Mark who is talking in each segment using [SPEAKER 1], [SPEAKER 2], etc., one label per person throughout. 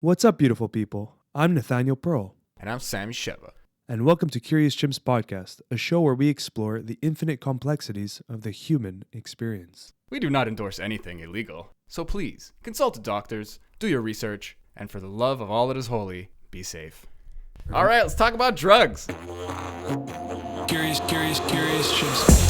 [SPEAKER 1] What's up, beautiful people? I'm Nathaniel Pearl.
[SPEAKER 2] And I'm Sam Sheva.
[SPEAKER 1] And welcome to Curious Chimps Podcast, a show where we explore the infinite complexities of the human experience.
[SPEAKER 2] We do not endorse anything illegal, so please consult doctors, do your research, and for the love of all that is holy, be safe. All right, let's talk about drugs.
[SPEAKER 3] Curious Chimps.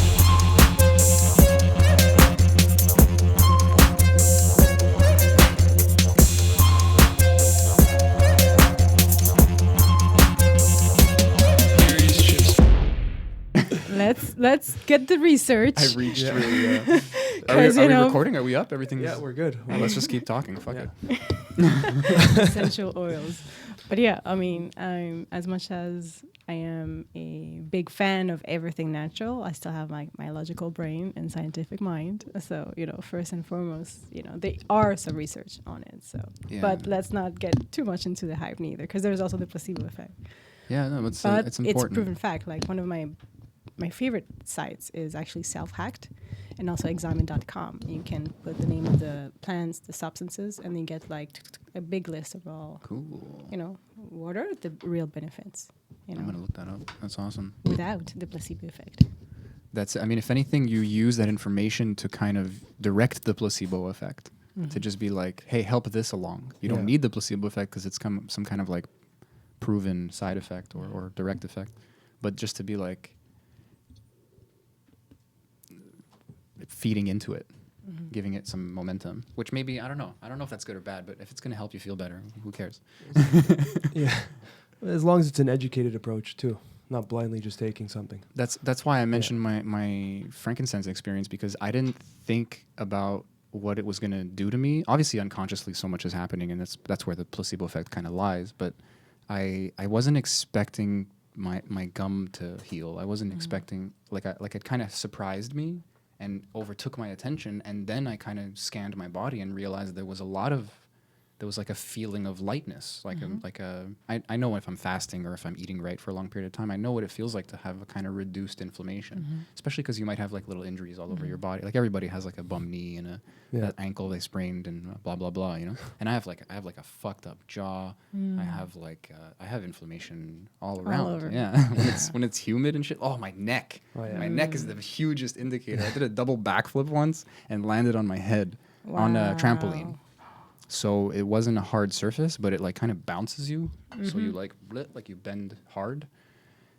[SPEAKER 4] Let's get the research.
[SPEAKER 2] I reached really. Are we recording? Are we up? Everything's.
[SPEAKER 1] Yeah, we're good.
[SPEAKER 2] Well, let's just keep talking. Fuck it.
[SPEAKER 4] Essential oils. But yeah, I mean, as much as I am a big fan of everything natural, I still have my logical brain and scientific mind. So, first and foremost, there are some research on it. So,
[SPEAKER 2] Yeah.
[SPEAKER 4] But let's not get too much into the hype neither, because there's also the placebo effect.
[SPEAKER 2] Yeah, no, it's
[SPEAKER 4] It's
[SPEAKER 2] important.
[SPEAKER 4] proven fact. Like one of my favorite sites is actually Self-Hacked and also examine.com. You can put the name of the plants, the substances, and then get like a big list of all,
[SPEAKER 2] Cool.
[SPEAKER 4] what are the real benefits,
[SPEAKER 2] I'm going to look that up. That's awesome.
[SPEAKER 4] without the placebo effect.
[SPEAKER 2] If anything, you use that information to kind of direct the placebo effect.
[SPEAKER 4] Mm-hmm.
[SPEAKER 2] To just be like, hey, help this along. You don't need the placebo effect because it's some kind of like proven side effect or direct effect. But just to be like, feeding into it, giving it some momentum, which maybe, I don't know if that's good or bad, but if it's going to help you feel better, who cares?
[SPEAKER 1] Yeah. As long as it's an educated approach, too. Not blindly just taking something.
[SPEAKER 2] That's why I mentioned my frankincense experience, because I didn't think about what it was going to do to me. Obviously, unconsciously, so much is happening, and that's where the placebo effect kind of lies. But I wasn't expecting my gum to heal. I wasn't expecting, it kind of surprised me and overtook my attention, and then I kind of scanned my body and realized there was like a feeling of lightness, I know if I'm fasting or if I'm eating right for a long period of time, I know what it feels like to have a kind of reduced inflammation, especially because you might have like little injuries all over your body. Like everybody has like a bum knee and that ankle they sprained and blah blah blah, And I have like a fucked up jaw. I have inflammation all around.
[SPEAKER 4] over.
[SPEAKER 2] Yeah, when it's humid and shit. Oh, my neck.
[SPEAKER 1] Oh, yeah.
[SPEAKER 2] My neck is the hugest indicator. I did a double backflip once and landed on my head on a trampoline. So it wasn't a hard surface, but it like kind of bounces you. So you you bend hard,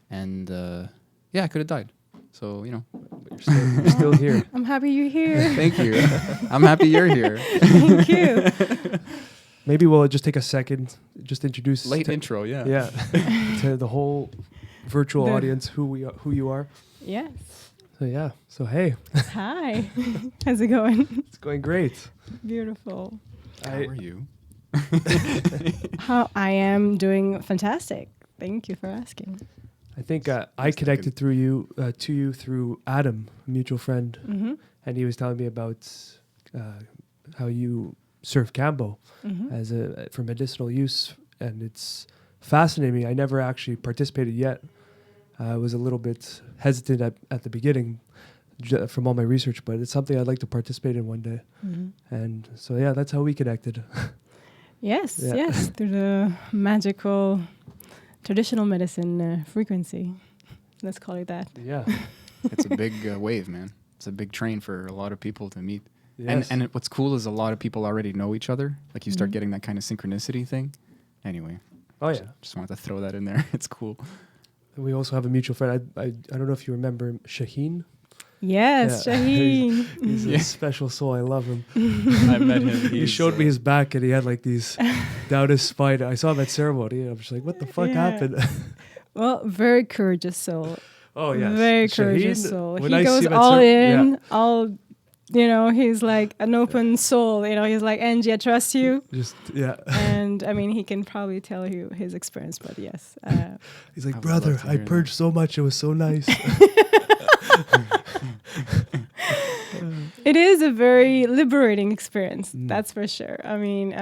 [SPEAKER 2] and I could have died. So
[SPEAKER 1] But you're still here.
[SPEAKER 4] I'm happy you're here.
[SPEAKER 2] Thank you. I'm happy you're here.
[SPEAKER 4] Thank you.
[SPEAKER 1] Maybe we'll just take a second, just introduce
[SPEAKER 2] Intro, yeah.
[SPEAKER 1] Yeah, to the whole virtual audience who you are.
[SPEAKER 4] Yes.
[SPEAKER 1] So hey,
[SPEAKER 4] Hi. How's it going?
[SPEAKER 1] it's going great.
[SPEAKER 4] Beautiful.
[SPEAKER 2] How are you?
[SPEAKER 4] How I am doing fantastic. Thank you for asking.
[SPEAKER 1] I think I connected to you through Adam, a mutual friend, and he was telling me about how you serve Kambo as for medicinal use, and it's fascinating me. I never actually participated yet. I was a little bit hesitant at the beginning from all my research, but it's something I'd like to participate in one day. And so that's how we connected.
[SPEAKER 4] Yes, through the magical traditional medicine frequency. Let's call it that.
[SPEAKER 1] Yeah.
[SPEAKER 2] It's a big wave, man. It's a big train for a lot of people to meet.
[SPEAKER 1] Yes.
[SPEAKER 2] And what's cool is a lot of people already know each other. Like you start getting that kind of synchronicity thing. Anyway.
[SPEAKER 1] Oh yeah.
[SPEAKER 2] Just wanted to throw that in there. It's cool.
[SPEAKER 1] And we also have a mutual friend. I don't know if you remember Shaheen.
[SPEAKER 4] Yes,
[SPEAKER 1] Yeah.
[SPEAKER 4] Shaheen.
[SPEAKER 1] He's a special soul. I love him.
[SPEAKER 2] I met him.
[SPEAKER 1] He showed me his back, and he had like these down his spine. I saw him at ceremony, and I'm just like, what the fuck happened?
[SPEAKER 4] Well, very courageous soul.
[SPEAKER 1] Oh yes,
[SPEAKER 4] Very
[SPEAKER 1] Shaheen,
[SPEAKER 4] courageous soul.
[SPEAKER 1] when
[SPEAKER 4] He
[SPEAKER 1] I
[SPEAKER 4] goes
[SPEAKER 1] see him at
[SPEAKER 4] all in,
[SPEAKER 1] yeah.
[SPEAKER 4] all, he's like an open soul. He's like, Angie, I trust you.
[SPEAKER 1] Just yeah.
[SPEAKER 4] And I mean, he can probably tell you his experience, but yes.
[SPEAKER 1] He's like,
[SPEAKER 2] I would
[SPEAKER 1] brother,
[SPEAKER 2] love to
[SPEAKER 1] I
[SPEAKER 2] hear
[SPEAKER 1] purged so much. It was so nice.
[SPEAKER 4] It is a very liberating experience, that's for sure. I mean,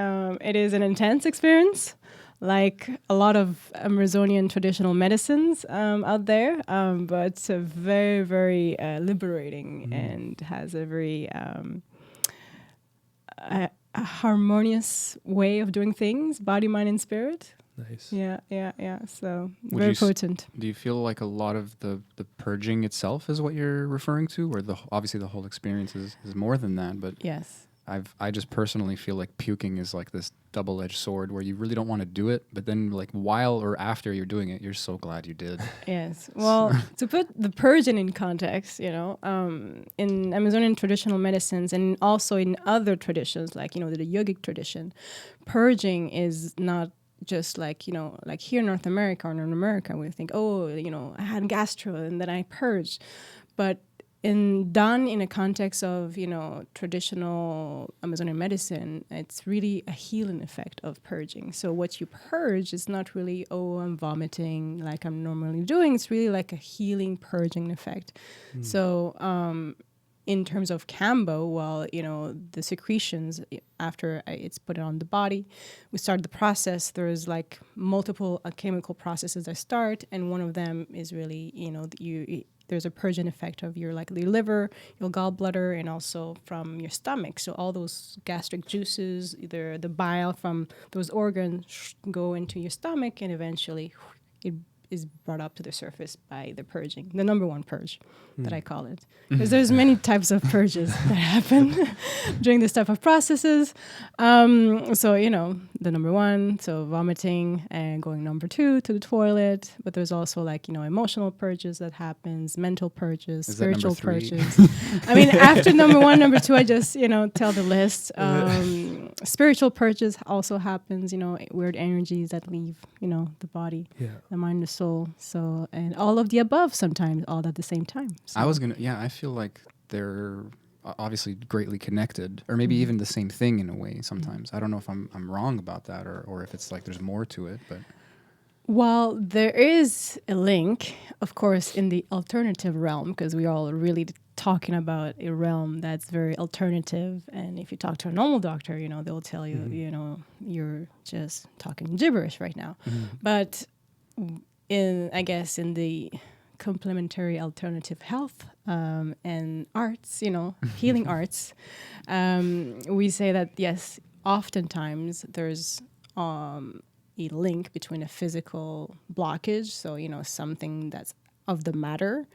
[SPEAKER 4] it is an intense experience, like a lot of Amazonian traditional medicines out there, but it's a very, very liberating and has a very a harmonious way of doing things, body, mind, and spirit.
[SPEAKER 1] Nice.
[SPEAKER 4] Yeah. So
[SPEAKER 2] Would
[SPEAKER 4] very
[SPEAKER 2] you
[SPEAKER 4] potent.
[SPEAKER 2] Do you feel like a lot of the purging itself is what you're referring to, or obviously the whole experience is more than that? But
[SPEAKER 4] Yes.
[SPEAKER 2] I just personally feel like puking is like this double-edged sword where you really don't want to do it, but then like while or after you're doing it, you're so glad you did.
[SPEAKER 4] Yes. Well, to put the purging in context, in Amazonian traditional medicines and also in other traditions, like, the yogic tradition, purging is not just like, like here in North America or in America, we think, I had gastro and then I purged. But done in a context of, traditional Amazonian medicine, it's really a healing effect of purging. So what you purge is not really, I'm vomiting like I'm normally doing. It's really like a healing, purging effect. So in terms of Kambo, the secretions, after it's put on the body, we start the process. There's like multiple chemical processes that start, and one of them is really, there's a purging effect of your liver, your gallbladder, and also from your stomach. So all those gastric juices, either the bile from those organs go into your stomach, and eventually it is brought up to the surface by the purging, the number one purge that I call it. Because there's many types of purges that happen during this type of processes. The number one, so vomiting, and going number two to the toilet. But there's also emotional purges that happens, mental purges, spiritual purges. I mean, after number one, number two, I just, tell the list. Spiritual purges also happens, weird energies that leave, the body, the mind, the soul. So, and all of the above sometimes, all at the same time. So.
[SPEAKER 2] I feel like they're obviously greatly connected, or maybe even the same thing in a way sometimes. I don't know if I'm wrong about that, or if it's like there's more to it, but...
[SPEAKER 4] Well, there is a link, of course, in the alternative realm, because we are all really talking about a realm that's very alternative. And if you talk to a normal doctor, they'll tell you, you're just talking gibberish right now. But in the complementary alternative health and arts, healing arts, we say that, yes, oftentimes there's a link between a physical blockage, so, something that's of the matter,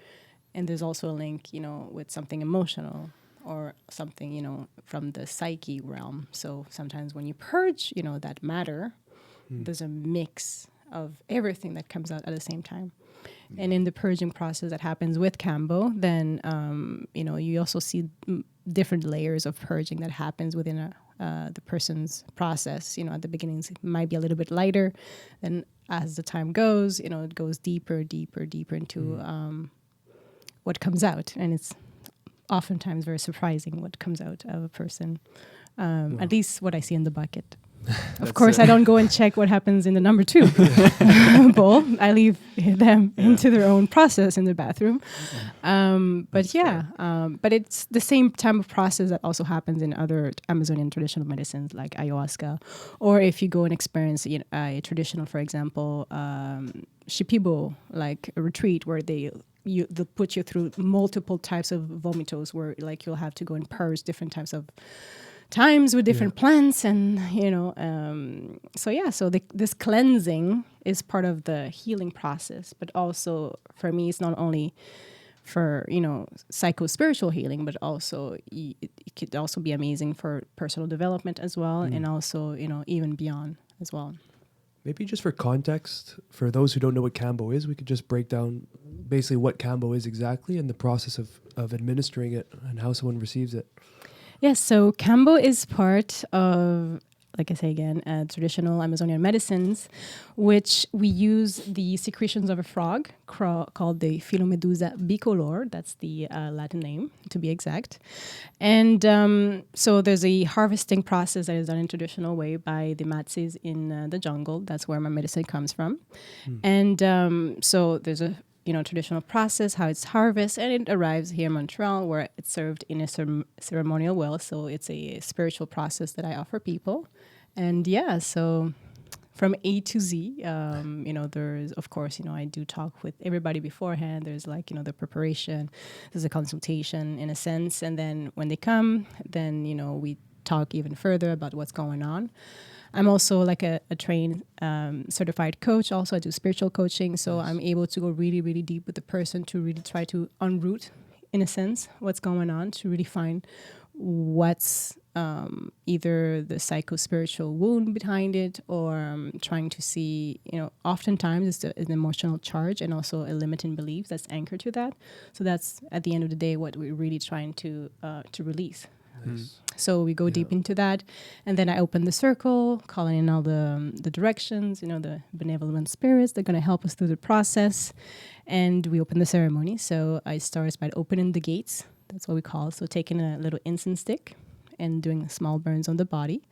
[SPEAKER 4] and there's also a link, with something emotional or something, from the psyche realm. So sometimes when you purge, that matter, there's a mix of everything that comes out at the same time. And in the purging process that happens with Kambo, then, you also see different layers of purging that happens within the person's process. At the beginnings, it might be a little bit lighter. Then as the time goes, it goes deeper into what comes out. And it's oftentimes very surprising what comes out of a person, at least what I see in the bucket. Of course, I don't go and check what happens in the number two bowl. I leave them into their own process in the bathroom. But it's the same type of process that also happens in other Amazonian traditional medicines like ayahuasca. Or if you go and experience a traditional, for example, shipibo, like a retreat where they'll put you through multiple types of vomitos where you'll have to go and purge different types of times with different plants, and so this cleansing is part of the healing process. But also for me, it's not only for psycho-spiritual healing, but also it could also be amazing for personal development as well, and also even beyond as well.
[SPEAKER 1] Maybe just for context, for those who don't know what Kambo is, we could just break down basically what Kambo is exactly and the process of administering it and how someone receives it.
[SPEAKER 4] Yes, so Kambo is part of, like I say again, traditional Amazonian medicines, which we use the secretions of a frog called the Philomedusa bicolor. That's the Latin name, to be exact. And so there's a harvesting process that is done in traditional way by the Matses in the jungle. That's where my medicine comes from. And so there's a traditional process, how it's harvested, and it arrives here in Montreal where it's served in a ceremonial well. So it's a spiritual process that I offer people. And so from A to Z, there's, of course, I do talk with everybody beforehand. There's the preparation, there's a consultation in a sense. And then when they come, then, we talk even further about what's going on. I'm also like a trained certified coach. Also, I do spiritual coaching. So I'm able to go really, really deep with the person to really try to unroot, in a sense, what's going on, to really find what's either the psycho-spiritual wound behind it, or trying to see, oftentimes it's an emotional charge and also a limiting belief that's anchored to that. So that's, at the end of the day, what we're really trying to release.
[SPEAKER 1] Nice.
[SPEAKER 4] So we go deep into that, and then I open the circle, calling in all the directions, the benevolent spirits. They're going to help us through the process, and we open the ceremony. So I start by opening the gates. That's what we call it. So taking a little incense stick and doing small burns on the body,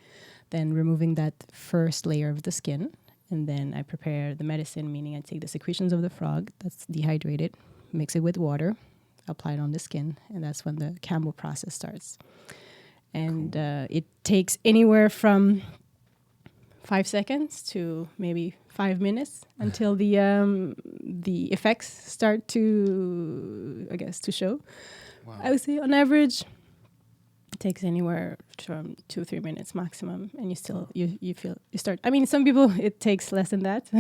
[SPEAKER 4] then removing that first layer of the skin, and then I prepare the medicine, meaning I take the secretions of the frog that's dehydrated, mix it with water, apply it on the skin, and that's when the Kambo process starts. And it takes anywhere from 5 seconds to maybe 5 minutes until the effects start to, to show. Wow. I would say on average, it takes anywhere from 2-3 minutes maximum, and you start. I mean, some people it takes less than that,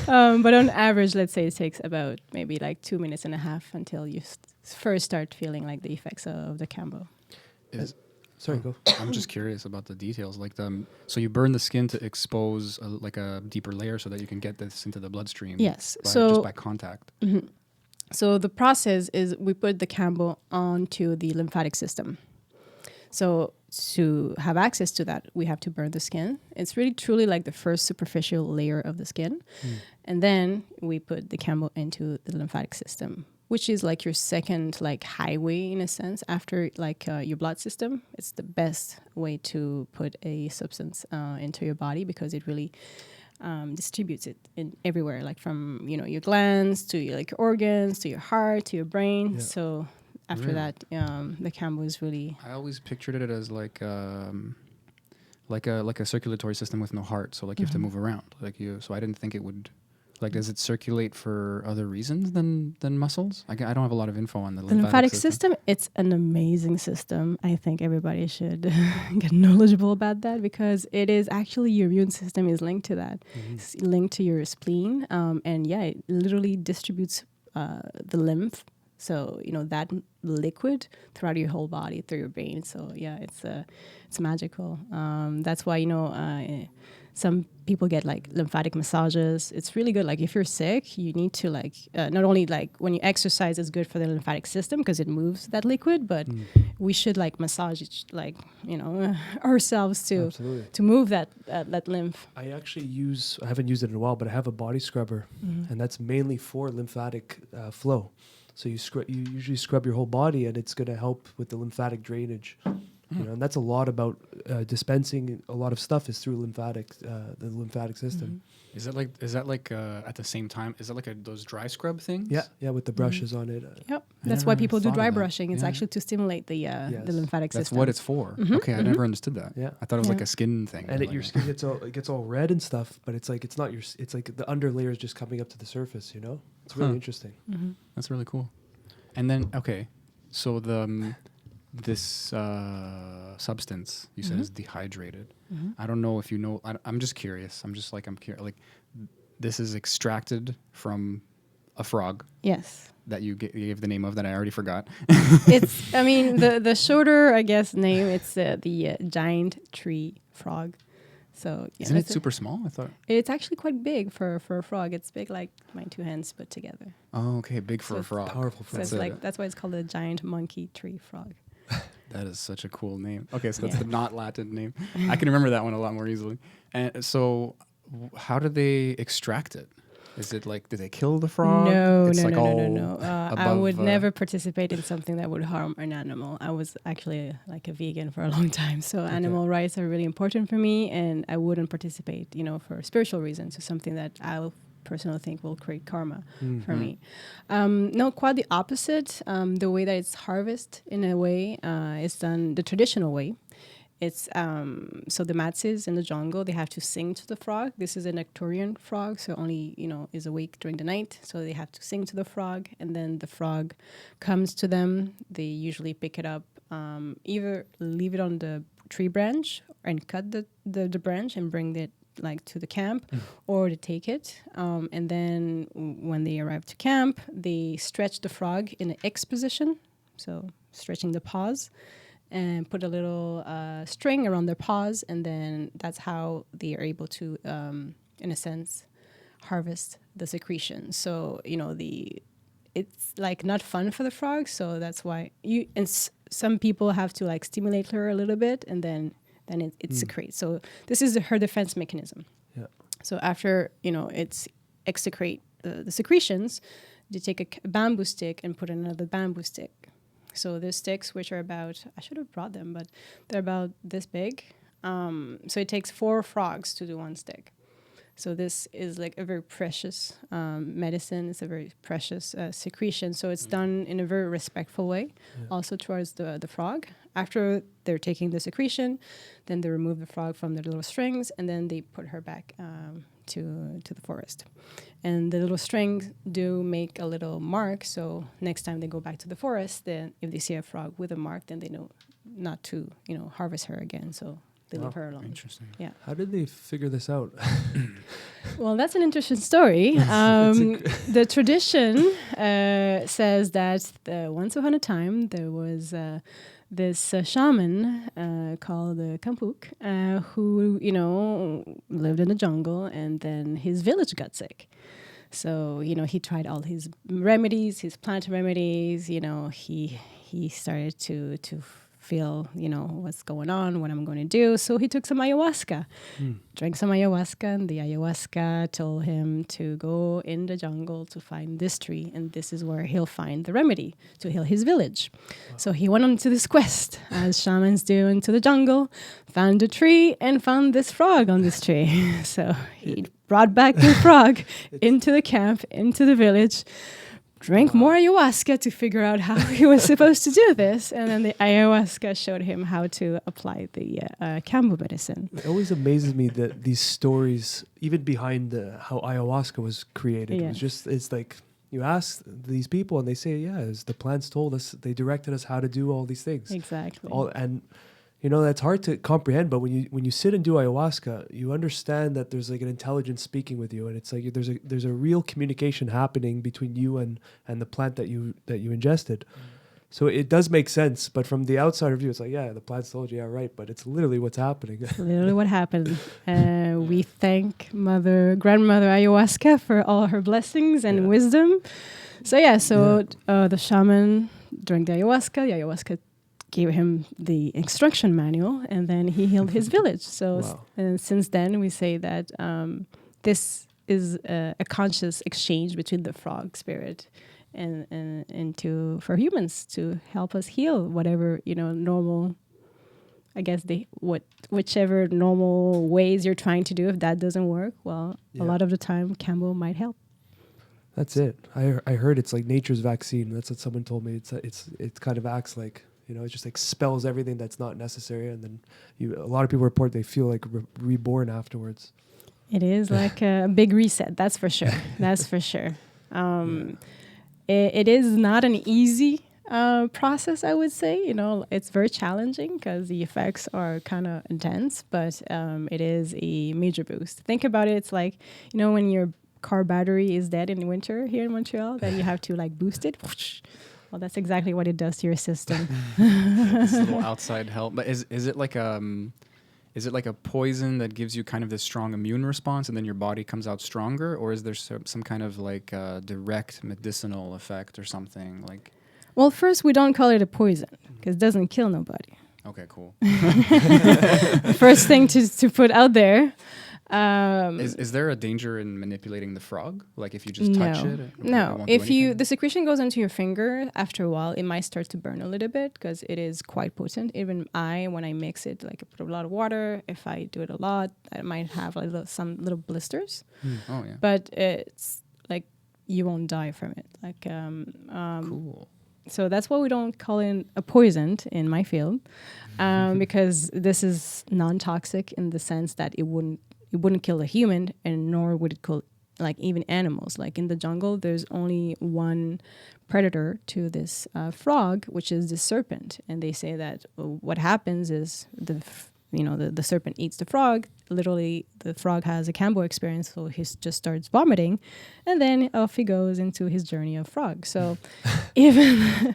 [SPEAKER 4] but on average, let's say it takes about maybe like 2.5 minutes until you first start feeling like the effects of the Kambo.
[SPEAKER 1] Sorry, go.
[SPEAKER 2] I'm just curious about the details. Like so you burn the skin to expose a deeper layer so that you can get this into the bloodstream.
[SPEAKER 4] Yes.
[SPEAKER 2] Just by contact.
[SPEAKER 4] Mm-hmm. So the process is we put the Kambo onto the lymphatic system. So to have access to that, we have to burn the skin. It's really truly like the first superficial layer of the skin. And then we put the Kambo into the lymphatic system, which is like your second like highway in a sense after like your blood system. It's the best way to put a substance into your body, because it really distributes it in everywhere, like from your glands to your organs to your heart to your brain. Yeah. So after that, the Kambo is really.
[SPEAKER 2] I always pictured it as like a circulatory system with no heart. So like you have to move around, So I didn't think it would. Like, does it circulate for other reasons than muscles? I don't have a lot of info on the
[SPEAKER 4] lymphatic system. It's an amazing system. I think everybody should get knowledgeable about that, because it is actually your immune system is linked to that. It's linked to your spleen. And yeah, it literally distributes the lymph. So, that liquid throughout your whole body, through your brain. So yeah, it's magical. That's why, some people get like lymphatic massages. It's really good. Like if you're sick, you need to not only like when you exercise, it's good for the lymphatic system because it moves that liquid, but we should like massage ourselves to move that lymph.
[SPEAKER 1] I haven't used it in a while, but I have a body scrubber, and that's mainly for lymphatic flow. So you usually scrub your whole body, and it's going to help with the lymphatic drainage. And that's a lot about dispensing a lot of stuff is through the lymphatic system.
[SPEAKER 2] Is that like at the same time? Is that like those dry scrub things?
[SPEAKER 1] Yeah, with the brushes on it.
[SPEAKER 4] Yep, that's why people do dry brushing. It's actually to stimulate the lymphatic system.
[SPEAKER 2] That's what it's for. Okay, I never understood that.
[SPEAKER 1] Yeah,
[SPEAKER 2] I thought it was like a skin thing.
[SPEAKER 1] And your skin gets all red and stuff, but it's like it's not it's like the under layer is just coming up to the surface. It's really interesting.
[SPEAKER 2] That's really cool. And then so this substance you said is dehydrated. I don't know if you know. I'm just curious. I'm curious. Like, this is extracted from a frog.
[SPEAKER 4] Yes.
[SPEAKER 2] That you gave the name of that I already forgot.
[SPEAKER 4] It's. I mean, the shorter, I guess, name. It's the giant tree frog. So
[SPEAKER 2] isn't it super small? I thought
[SPEAKER 4] it's actually quite big for a frog. It's big like my two hands put together.
[SPEAKER 2] Oh, okay, big for a frog.
[SPEAKER 1] Powerful frog.
[SPEAKER 4] So it's that's why it's called a giant monkey tree frog.
[SPEAKER 2] That is such a cool name. Okay, so that's the not Latin name. I can remember that one a lot more easily. And so, how do they extract it? Is it like, do they kill the frog?
[SPEAKER 4] No. I would never participate in something that would harm an animal. I was actually like a vegan for a long time. So animal rights are really important for me, and I wouldn't participate, for spiritual reasons. So something that I personally think will create karma for me. No, quite the opposite. The way that it's harvested in a way is done the traditional way. It's so the Matses in the jungle, they have to sing to the frog. This is a Nectarian frog, so only is awake during the night. So they have to sing to the frog, and then the frog comes to them. They usually pick it up either leave it on the tree branch and cut the branch and bring it like to the camp, or to take it. And then when they arrive to camp, they stretch the frog in an X position, so stretching the paws, and put a little string around their paws, and then that's how they are able to, in a sense, harvest the secretion. So, it's like not fun for the frog, so that's why some people have to like stimulate her a little bit, and then it secretes. So this is her defense mechanism.
[SPEAKER 1] Yeah.
[SPEAKER 4] So after, it's excrete the secretions, they take a bamboo stick and put another bamboo stick. So there's sticks which are about, I should have brought them, but they're about this big. So it takes 4 frogs to do one stick. So this is like a very precious medicine. It's a very precious secretion. So it's done in a very respectful way, also towards the frog. After they're taking the secretion, then they remove the frog from the little strings, and then they put her back to the forest. And the little strings do make a little mark. So next time they go back to the forest, then if they see a frog with a mark, then they know not to, harvest her again. So they leave her alone.
[SPEAKER 2] Interesting.
[SPEAKER 4] Yeah.
[SPEAKER 1] How did they figure this out?
[SPEAKER 4] Well, that's an interesting story. The tradition says that once upon a time there was this shaman called Kampuk who, lived in the jungle, and then his village got sick. So, he tried all his remedies, his plant remedies. He started to feel, what's going on, what I'm going to do. So he took some ayahuasca, drank some ayahuasca, and the ayahuasca told him to go in the jungle to find this tree, and this is where he'll find the remedy to heal his village. Wow. So he went on to this quest, as shamans do, into the jungle, found a tree, and found this frog on this tree. So he brought back the frog into the camp, into the village, drank more ayahuasca to figure out how he was supposed to do this. And then the ayahuasca showed him how to apply the Kambo medicine.
[SPEAKER 1] It always amazes me that these stories, even behind how ayahuasca was created, it's like you ask these people and they say, as the plants told us, they directed us how to do all these things.
[SPEAKER 4] Exactly.
[SPEAKER 1] That's hard to comprehend, but when you sit and do ayahuasca, you understand that there's like an intelligence speaking with you, and it's like there's a real communication happening between you and the plant that you ingested. So it does make sense, but from the outsider view, it's like, the plants told you, right, but it's literally what's happening.
[SPEAKER 4] Literally what happened. We thank grandmother ayahuasca for all her blessings and wisdom. So the shaman drank the ayahuasca gave him the instruction manual, and then he healed his village. So and since then we say that this is a conscious exchange between the frog spirit and for humans to help us heal whatever normal, I guess whichever normal ways you're trying to do. If that doesn't work, a lot of the time Kambo might help.
[SPEAKER 1] That's it. I heard it's like nature's vaccine. That's what someone told me. It kind of acts like, it just expels everything that's not necessary, and then a lot of people report they feel like reborn afterwards.
[SPEAKER 4] It is like a big reset. That's for sure. That's for sure. It is not an easy process, I would say. It's very challenging because the effects are kind of intense, but it is a major boost. Think about it. It's like, when your car battery is dead in winter here in Montreal, then you have to like boost it. Well, that's exactly what it does to your system.
[SPEAKER 2] This little outside help. But is it like a poison that gives you kind of this strong immune response, and then your body comes out stronger, or is there some kind of like direct medicinal effect or something like?
[SPEAKER 4] Well, first, we don't call it a poison because it doesn't kill nobody.
[SPEAKER 2] Okay, cool.
[SPEAKER 4] First thing to put out there.
[SPEAKER 2] Is there a danger in manipulating the frog? Like if you just touch it?
[SPEAKER 4] No. If the secretion goes into your finger, after a while, it might start to burn a little bit because it is quite potent. Even when I mix it, like I put a lot of water, if I do it a lot, I might have some little blisters.
[SPEAKER 2] Oh, yeah.
[SPEAKER 4] But it's like you won't die from it. Like
[SPEAKER 2] cool.
[SPEAKER 4] So that's why we don't call it a poison in my field, because this is non-toxic in the sense that it wouldn't kill a human, and nor would it like even animals. Like in the jungle, there's only one predator to this frog, which is the serpent. And they say that what happens is the serpent eats the frog. Literally, the frog has a Kambo experience, so he just starts vomiting, and then off he goes into his journey of frog. So even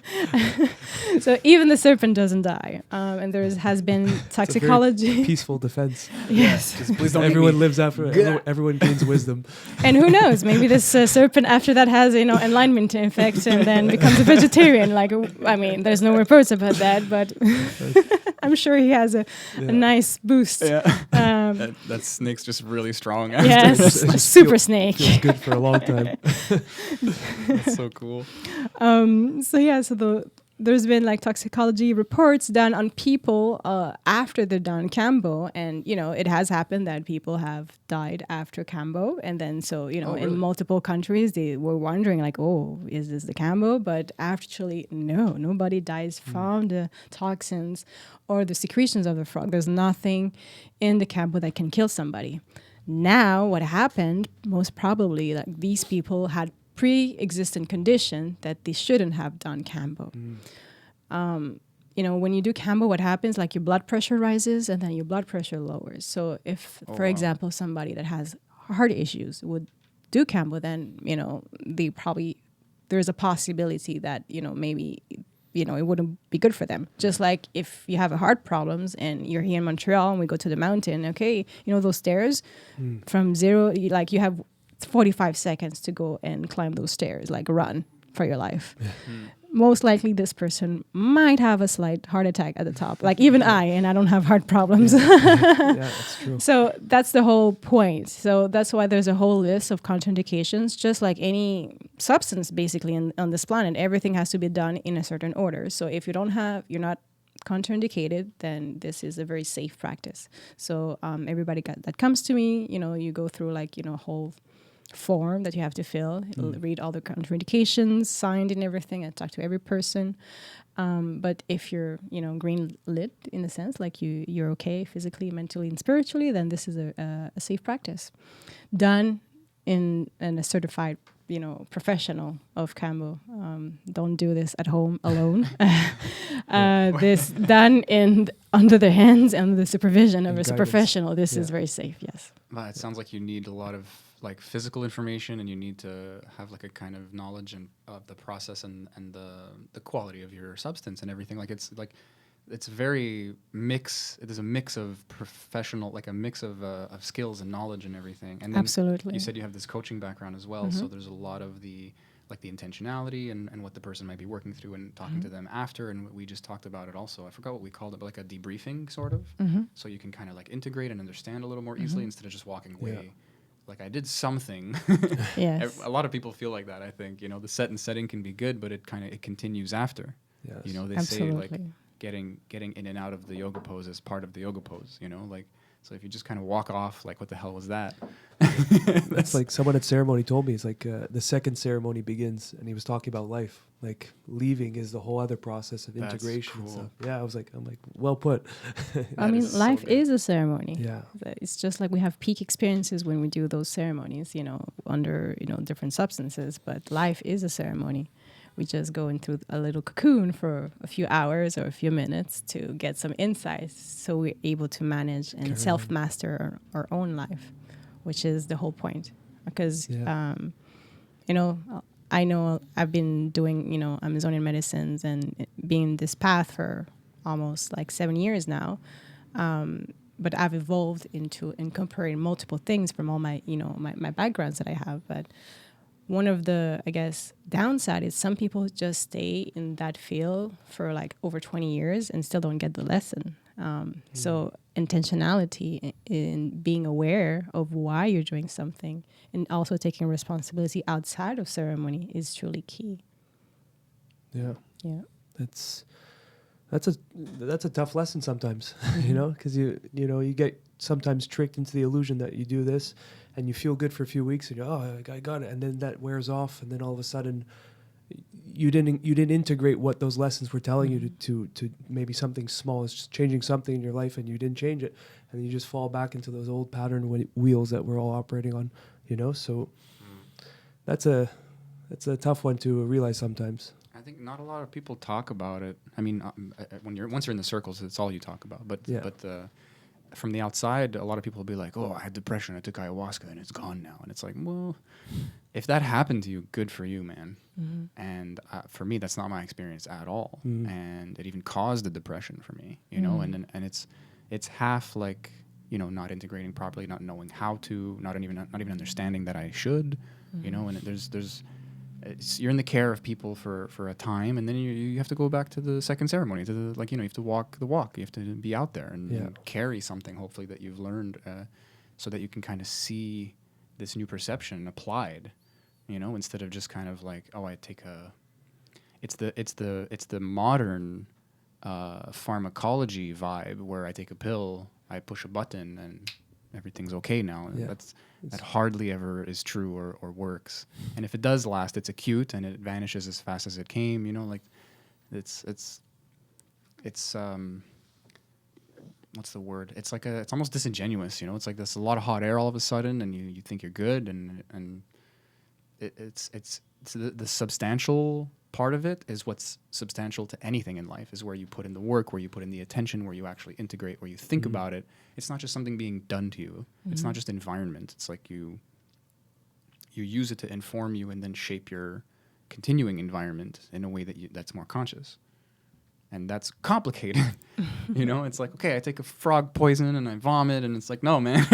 [SPEAKER 4] the serpent doesn't die. And there has been toxicology.
[SPEAKER 1] It's a very peaceful defense.
[SPEAKER 4] Yes.
[SPEAKER 2] Just please don't
[SPEAKER 1] Everyone lives after. Everyone gains wisdom.
[SPEAKER 4] And who knows? Maybe this serpent after that has enlightenment effect and then becomes a vegetarian. Like, I mean, there's no reports about that, but I'm sure he has a nice boost.
[SPEAKER 2] Yeah. That snake's just really strong. After.
[SPEAKER 4] Yes, a super snake.
[SPEAKER 1] Feels good for a long time.
[SPEAKER 2] That's so cool.
[SPEAKER 4] There's been like toxicology reports done on people after they're done Kambo, and it has happened that people have died after Kambo, and then really? In multiple countries they were wondering like, oh, is this the Kambo? But actually, no, nobody dies from the toxins or the secretions of the frog. There's nothing in the Kambo that can kill somebody. Now, what happened? Most probably, like these people had pre-existing condition that they shouldn't have done Kambo. When you do Kambo, what happens? Like your blood pressure rises and then your blood pressure lowers. So if, for example, somebody that has heart issues would do Kambo, then, there's a possibility that, maybe, it wouldn't be good for them. Just like if you have heart problems and you're here in Montreal and we go to the mountain, okay, those stairs from zero, you have 45 seconds to go and climb those stairs, like run for your life. Yeah. Most likely this person might have a slight heart attack at the top. Like even I don't have heart problems.
[SPEAKER 1] Yeah, that's true.
[SPEAKER 4] So that's the whole point. So that's why there's a whole list of contraindications, just like any substance basically on this planet. Everything has to be done in a certain order. So if you're not contraindicated, then this is a very safe practice. So everybody that comes to me, you go through like, whole form that you have to fill, read all the contraindications, signed and everything, and talk to every person. But if you're, green lit in a sense, like you're okay physically, mentally, and spiritually, then this is a safe practice done in a certified, professional of Kambo. Don't do this at home alone. This done under the hands and the supervision of a professional. This is very safe. Yes.
[SPEAKER 2] Well, it sounds like you need a lot of like physical information, and you need to have like a kind of knowledge and of the process and the quality of your substance and everything. Like it's very mix. It is a mix of professional, like a mix of skills and knowledge and everything. And then
[SPEAKER 4] absolutely,
[SPEAKER 2] you said you have this coaching background as well, so there's a lot of the intentionality and what the person might be working through and talking to them after. And we just talked about it also. I forgot what we called it, but like a debriefing sort of. So you can kind of like integrate and understand a little more easily instead of just walking away. Yeah. Like I did something.
[SPEAKER 4] Yes.
[SPEAKER 2] A lot of people feel like that, I think. The set and setting can be good, but it continues after.
[SPEAKER 1] Yes.
[SPEAKER 2] They
[SPEAKER 4] absolutely.
[SPEAKER 2] say like getting in and out of the yoga pose is part of the yoga pose, like so if you just kind of walk off, like what the hell was that?
[SPEAKER 1] That's like someone at ceremony told me, it's like the second ceremony begins, and he was talking about life. Like leaving is the whole other process of integration and stuff. Yeah, I'm like, well put.
[SPEAKER 4] I mean, life is a ceremony.
[SPEAKER 1] Yeah.
[SPEAKER 4] It's just like we have peak experiences when we do those ceremonies, under, different substances, but life is a ceremony. We just go into a little cocoon for a few hours or a few minutes to get some insights, so we're able to manage and self-master our own life, which is the whole point. Because, I know I've been doing, Amazonian medicines and being in this path for almost like 7 years now. But I've evolved into incorporating multiple things from all my, my backgrounds that I have. But one of the, I guess, downside is some people just stay in that field for like over 20 years and still don't get the lesson. So intentionality in being aware of why you're doing something and also taking responsibility outside of ceremony is truly key.
[SPEAKER 1] Yeah.
[SPEAKER 4] Yeah.
[SPEAKER 1] That's a tough lesson sometimes, because you get sometimes tricked into the illusion that you do this and you feel good for a few weeks and I got it, and then that wears off, and then all of a sudden you didn't integrate what those lessons were telling you to maybe something small is just changing something in your life, and you didn't change it, and you just fall back into those old pattern wheels that we're all operating on, so that's a tough one to realize sometimes.
[SPEAKER 2] I think not a lot of people talk about it. I mean, once you're in the circles, it's all you talk about. But from the outside, a lot of people will be like, "Oh, I had depression. I took ayahuasca, and it's gone now." And it's like, well, if that happened to you, good for you, man. Mm-hmm. And for me, that's not my experience at all. Mm-hmm. And it even caused the depression for me, And it's half like not integrating properly, not knowing how to, not even understanding that I should, And there's you're in the care of people for a time, and then you have to go back to the second ceremony, to you have to walk the walk. You have to be out there and carry something, hopefully, that you've learned, so that you can kind of see this new perception applied, instead of just kind of like, oh, I take it's the modern pharmacology vibe where I take a pill, I push a button, and everything's okay now. And that hardly ever is true or works. And if it does last, it's acute and it vanishes as fast as it came. It's what's the word? It's like it's almost disingenuous. It's like there's a lot of hot air all of a sudden, and you think you're good, and it's the substantial part of it is what's substantial to anything in life, is where you put in the work, where you put in the attention, where you actually integrate, where you think about it. It's not just something being done to you. It's not just environment. It's like you use it to inform you and then shape your continuing environment in a way that's more conscious. And that's complicated. It's like, okay, I take a frog poison and I vomit, and it's like, no, man.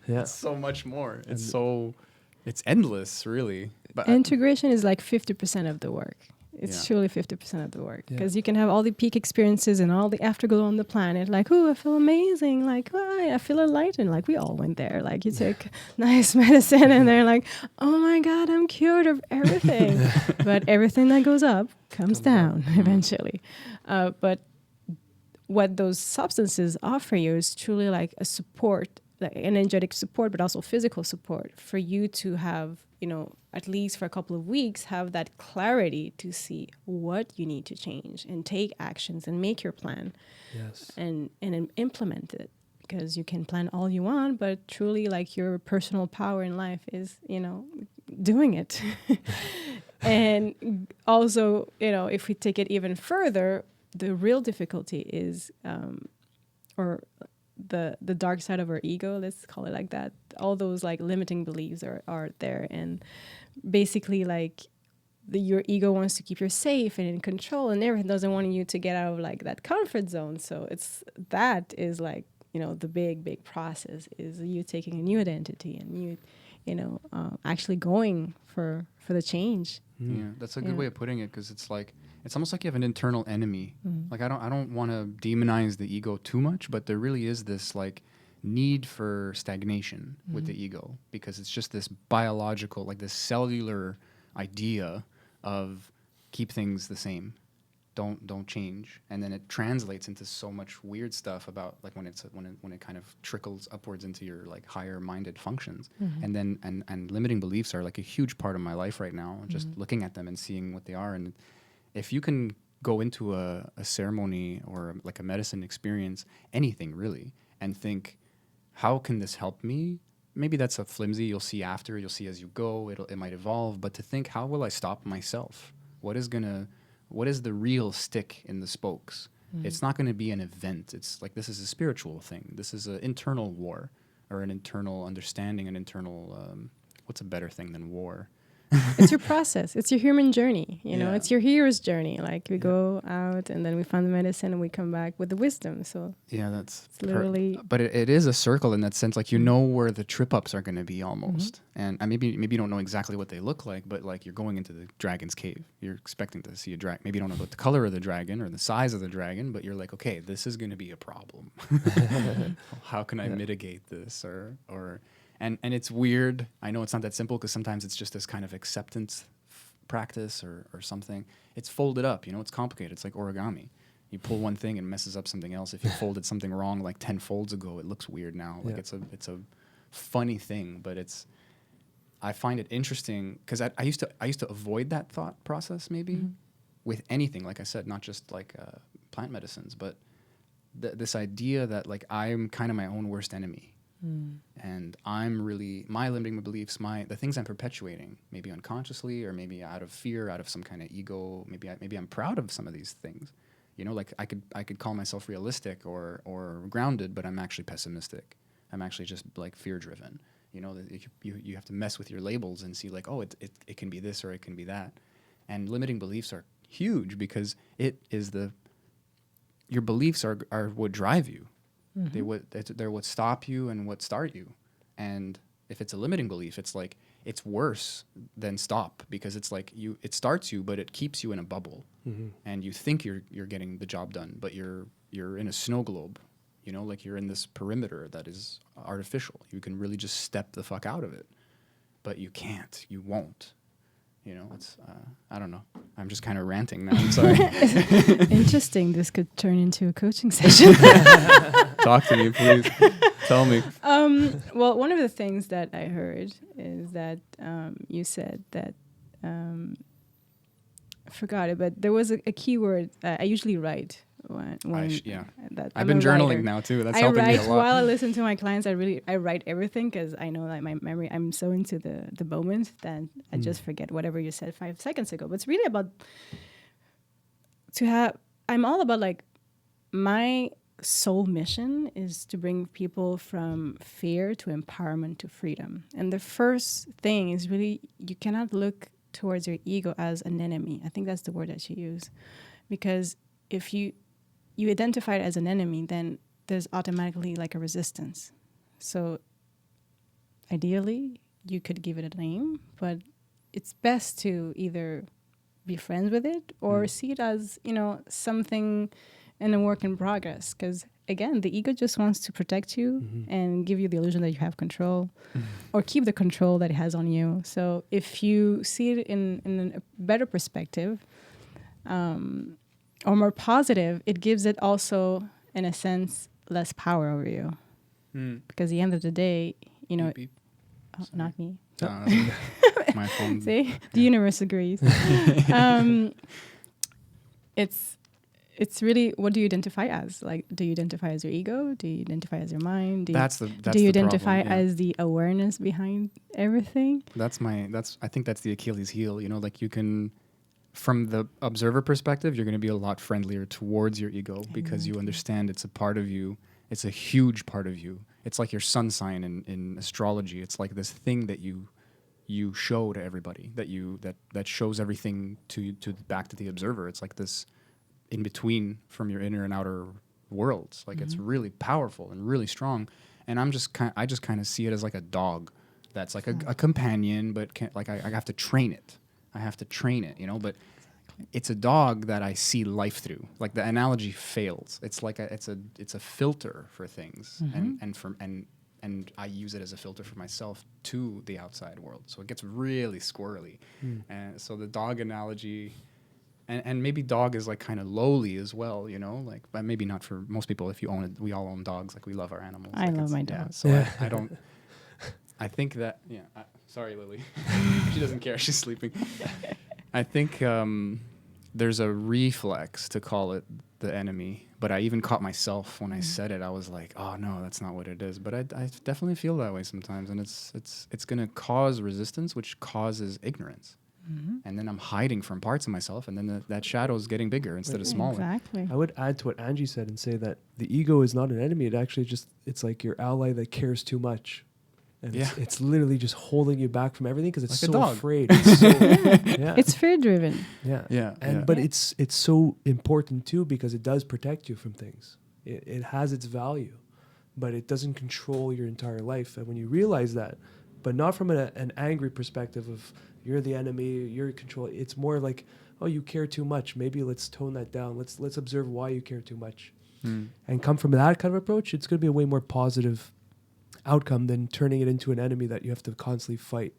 [SPEAKER 2] It's so much more. It's endless, really. But
[SPEAKER 4] integration is like 50% of the work. It's truly 50% of the work, because you can have all the peak experiences and all the afterglow on the planet. Like, oh, I feel amazing. Like, oh, I feel enlightened. Like, we all went there. Like, you take nice medicine and they're like, oh my God, I'm cured of everything. But everything that goes up comes down eventually. But what those substances offer you is truly like a support, like energetic support, but also physical support for you to have, at least for a couple of weeks, have that clarity to see what you need to change and take actions and make your plan. Yes. And implement it, because you can plan all you want, but truly like your personal power in life is, doing it. And also, if we take it even further, the real difficulty is, the dark side of our ego, let's call it like that. All those like limiting beliefs are there, and basically like your ego wants to keep you safe and in control, and everything doesn't want you to get out of like that comfort zone. So that is like, the big process is you taking a new identity and you actually going for the change.
[SPEAKER 2] Yeah, that's a good way of putting it, because it's like, it's almost like you have an internal enemy. Like, I don't want to demonize the ego too much, but there really is this like need for stagnation with the ego, because it's just this biological, like this cellular idea of keep things the same, don't change, and then it translates into so much weird stuff about like when it kind of trickles upwards into your like higher minded functions, and then and limiting beliefs are like a huge part of my life right now. Just looking at them and seeing what they are, and if you can go into a ceremony or like a medicine experience, anything really, and think, how can this help me? Maybe that's a flimsy, you'll see after, you'll see as you go, it might evolve, but to think, how will I stop myself? What is the real stick in the spokes? It's not going to be an event. It's like, this is a spiritual thing. This is an internal war, or an internal understanding, an internal, what's a better thing than war?
[SPEAKER 4] It's your process. It's your human journey. It's your hero's journey. Like, we go out and then we find the medicine and we come back with the wisdom. So
[SPEAKER 2] that's
[SPEAKER 4] literally.
[SPEAKER 2] But it is a circle in that sense. Like, where the trip ups are going to be almost, and maybe you don't know exactly what they look like, but like, you're going into the dragon's cave. You're expecting to see a dragon. Maybe you don't know about the color of the dragon or the size of the dragon, but you're like, okay, this is going to be a problem. How can I mitigate this or And it's weird. I know it's not that simple, because sometimes it's just this kind of acceptance practice or something. It's folded up, it's complicated. It's like origami. You pull one thing and messes up something else. If you folded something wrong like 10 folds ago, it looks weird now. Like, it's a funny thing, but I find it interesting because I used to avoid that thought process maybe with anything, like I said, not just like plant medicines, but this idea that like I'm kind of my own worst enemy. And I'm really, my limiting beliefs, the things I'm perpetuating, maybe unconsciously or maybe out of fear, out of some kind of ego, maybe I'm proud of some of these things. You know, like I could call myself realistic or grounded, but I'm actually pessimistic. I'm actually just like fear driven. You know, that you have to mess with your labels and see like, oh, it can be this or it can be that. And limiting beliefs are huge because your beliefs are what drive you. They're what stop you and what start you. And if it's a limiting belief, it's like it's worse than stop because it's like it starts you, but it keeps you in a bubble, and you think you're getting the job done, but you're in a snow globe. You know, like you're in this perimeter that is artificial. You can really just step the fuck out of it, but you can't. You won't. You know, it's I don't know. I'm just kind of ranting now. I'm sorry.
[SPEAKER 4] Interesting. This could turn into a coaching session.
[SPEAKER 2] Talk to me, please. Tell me.
[SPEAKER 4] Well, one of the things that I heard is that you said that I forgot it, but there was a key word. I usually write.
[SPEAKER 2] I've been journaling now too. That's helping me a lot.
[SPEAKER 4] While I listen to my clients, I write everything because I know like my memory. I'm so into the moment that I just forget whatever you said 5 seconds ago. But it's really about I'm all about like my soul mission is to bring people from fear to empowerment to freedom. And the first thing is really you cannot look towards your ego as an enemy. I think that's the word that you use, because if you identify it as an enemy, then there's automatically like a resistance. So ideally, you could give it a name, but it's best to either be friends with it or see it as, something in a work in progress. Because again, the ego just wants to protect you and give you the illusion that you have control or keep the control that it has on you. So if you see it in a better perspective, or more positive, it gives it also, in a sense, less power over you. Because at the end of the day,
[SPEAKER 2] Beep, beep.
[SPEAKER 4] Not me.
[SPEAKER 2] My phone.
[SPEAKER 4] See, the universe agrees. It's really, what do you identify as? Like, do you identify as your ego? Do you identify as your mind? Do you identify as the awareness behind everything?
[SPEAKER 2] I think that's the Achilles heel. Like you can. From the observer perspective, you're going to be a lot friendlier towards your ego because you understand it's a part of you. It's a huge part of you. It's like your sun sign in astrology. It's like this thing that you show to everybody that shows everything to back to the observer. It's like this in between from your inner and outer worlds. Like it's really powerful and really strong. And I just kind of see it as like a dog that's like a companion, but I have to train it. But it's a dog that I see life through. Like the analogy fails. It's like it's a filter for things, and I use it as a filter for myself to the outside world. So it gets really squirrely, and so the dog analogy, and maybe dog is like kind of lowly as well, like, but maybe not for most people. If you own it, we all own dogs. Like we love our animals.
[SPEAKER 4] I love my dog.
[SPEAKER 2] So I don't. I think that sorry, Lily. She doesn't care. She's sleeping. I think there's a reflex to call it the enemy, but I even caught myself when I said it. I was like, oh, no, that's not what it is. But I definitely feel that way sometimes, and it's going to cause resistance, which causes ignorance. And then I'm hiding from parts of myself, and then that shadow is getting bigger instead of smaller.
[SPEAKER 4] Exactly.
[SPEAKER 1] I would add to what Angie said and say that the ego is not an enemy. It actually it's like your ally that cares too much. And it's literally just holding you back from everything because it's like so afraid. It's
[SPEAKER 4] It's fear driven.
[SPEAKER 1] But it's so important too because it does protect you from things. It has its value, but it doesn't control your entire life. And when you realize that, but not from an angry perspective of you're the enemy, you're control. It's more like, oh, you care too much. Maybe let's tone that down. Let's observe why you care too much, and come from that kind of approach. It's going to be a way more positive outcome than turning it into an enemy that you have to constantly fight,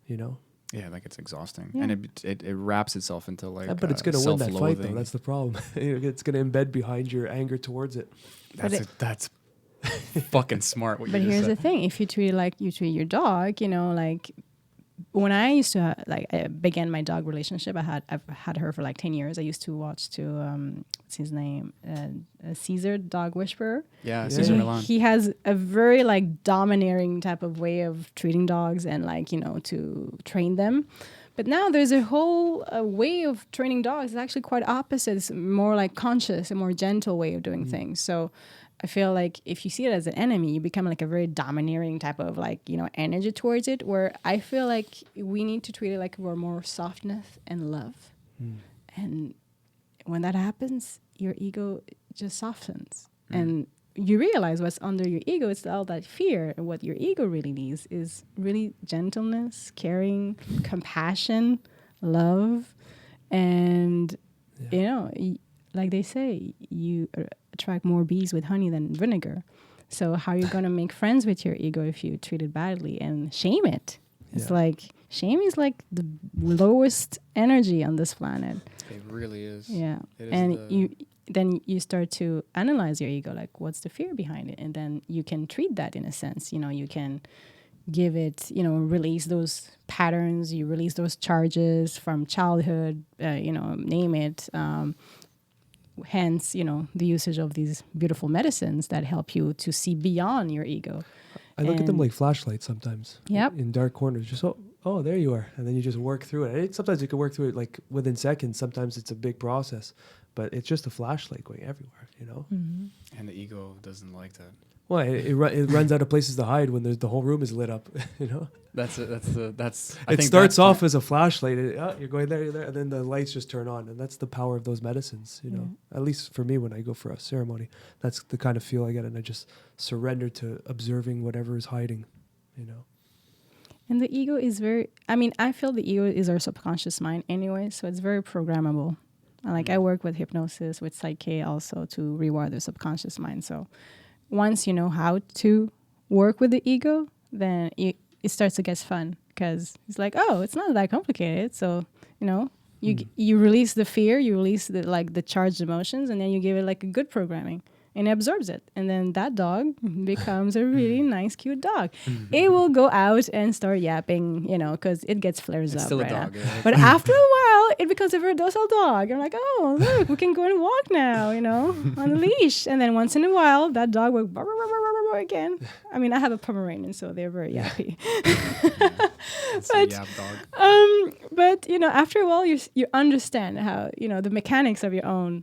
[SPEAKER 2] Yeah, like it's exhausting, and it wraps itself into like.
[SPEAKER 1] But it's going to win that fight, though. That's the problem. It's going to embed behind your anger towards it.
[SPEAKER 2] That's fucking smart.
[SPEAKER 4] But here's the thing: if you treat it like you treat your dog, like when I used to I began my dog relationship, I've had her for like 10 years. I used to watch what's his name, Caesar, dog whisperer.
[SPEAKER 2] Yeah, Caesar Milan.
[SPEAKER 4] He has a very like domineering type of way of treating dogs and like to train them. But now there's a whole way of training dogs. It's actually quite opposite. It's more like conscious, a more gentle way of doing things. So I feel like if you see it as an enemy, you become like a very domineering type of like, energy towards it, where I feel like we need to treat it like we're more softness and love. And when that happens, your ego just softens. And you realize what's under your ego. It's all that fear. And what your ego really needs is really gentleness, caring, compassion, love. And, like they say, you attract more bees with honey than vinegar. So how are you going to make friends with your ego if you treat it badly and shame it? It's like, shame is like the lowest energy on this planet.
[SPEAKER 2] It really is.
[SPEAKER 4] Yeah.
[SPEAKER 2] It is
[SPEAKER 4] and then you start to analyze your ego, like what's the fear behind it? And then you can treat that in a sense. You can give it, release those patterns, you release those charges from childhood, name it. Hence, the usage of these beautiful medicines that help you to see beyond your ego.
[SPEAKER 1] I look at them like flashlights sometimes.
[SPEAKER 4] Yep.
[SPEAKER 1] In dark corners. Just, oh, there you are. And then you just work through it. Sometimes you can work through it like within seconds. Sometimes it's a big process. But it's just a flashlight going everywhere,
[SPEAKER 4] Mm-hmm.
[SPEAKER 2] And the ego doesn't like that.
[SPEAKER 1] Well, it runs out of places to hide when the whole room is lit up,
[SPEAKER 2] That's it. That's.
[SPEAKER 1] It starts off as a flashlight. You're going there, you're there, and then the lights just turn on, and that's the power of those medicines. At least for me, when I go for a ceremony, that's the kind of feel I get, and I just surrender to observing whatever is hiding.
[SPEAKER 4] And the ego is I feel the ego is our subconscious mind anyway, so it's very programmable. I work with hypnosis, with Psyche also to rewire the subconscious mind. So once you know how to work with the ego, then it starts to get fun because it's like, oh, it's not that complicated. So, you release the fear, you release the charged emotions, and then you give it like a good programming. And it absorbs it. And then that dog becomes a really nice, cute dog. It will go out and start yapping, because it gets flares up
[SPEAKER 2] still
[SPEAKER 4] right
[SPEAKER 2] a dog,
[SPEAKER 4] now.
[SPEAKER 2] right?
[SPEAKER 4] But after a while, it becomes a very docile dog. I'm like, oh, look, we can go and walk now, on the leash. And then once in a while, that dog will bark, bark, bark, bark, bark, bark again. I mean, I have a Pomeranian, so they're very yappy.
[SPEAKER 2] It's a yap dog.
[SPEAKER 4] But, after a while, you understand how, the mechanics of your own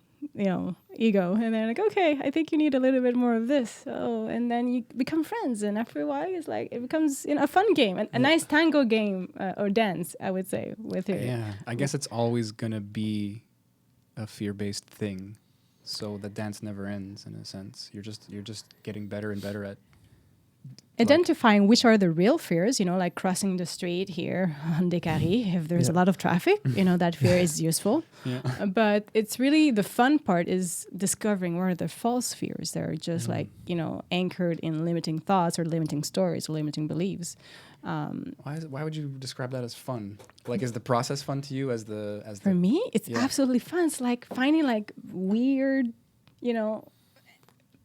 [SPEAKER 4] ego, and they're like, okay, I think you need a little bit more of this. And then you become friends, and after a while it's like it becomes a fun game, a nice tango game or dance, I would say, with it.
[SPEAKER 2] Yeah, I guess it's always gonna be a fear-based thing, so the dance never ends in a sense. You're just getting better and better at
[SPEAKER 4] identifying which are the real fears, like crossing the street here on Descaries, if there's a lot of traffic, that fear is useful. Yeah. But it's really the fun part is discovering where are the false fears that are just anchored in limiting thoughts or limiting stories or limiting beliefs.
[SPEAKER 2] Why would you describe that as fun? Like, is the process fun to you
[SPEAKER 4] For me, it's absolutely fun. It's like finding weird,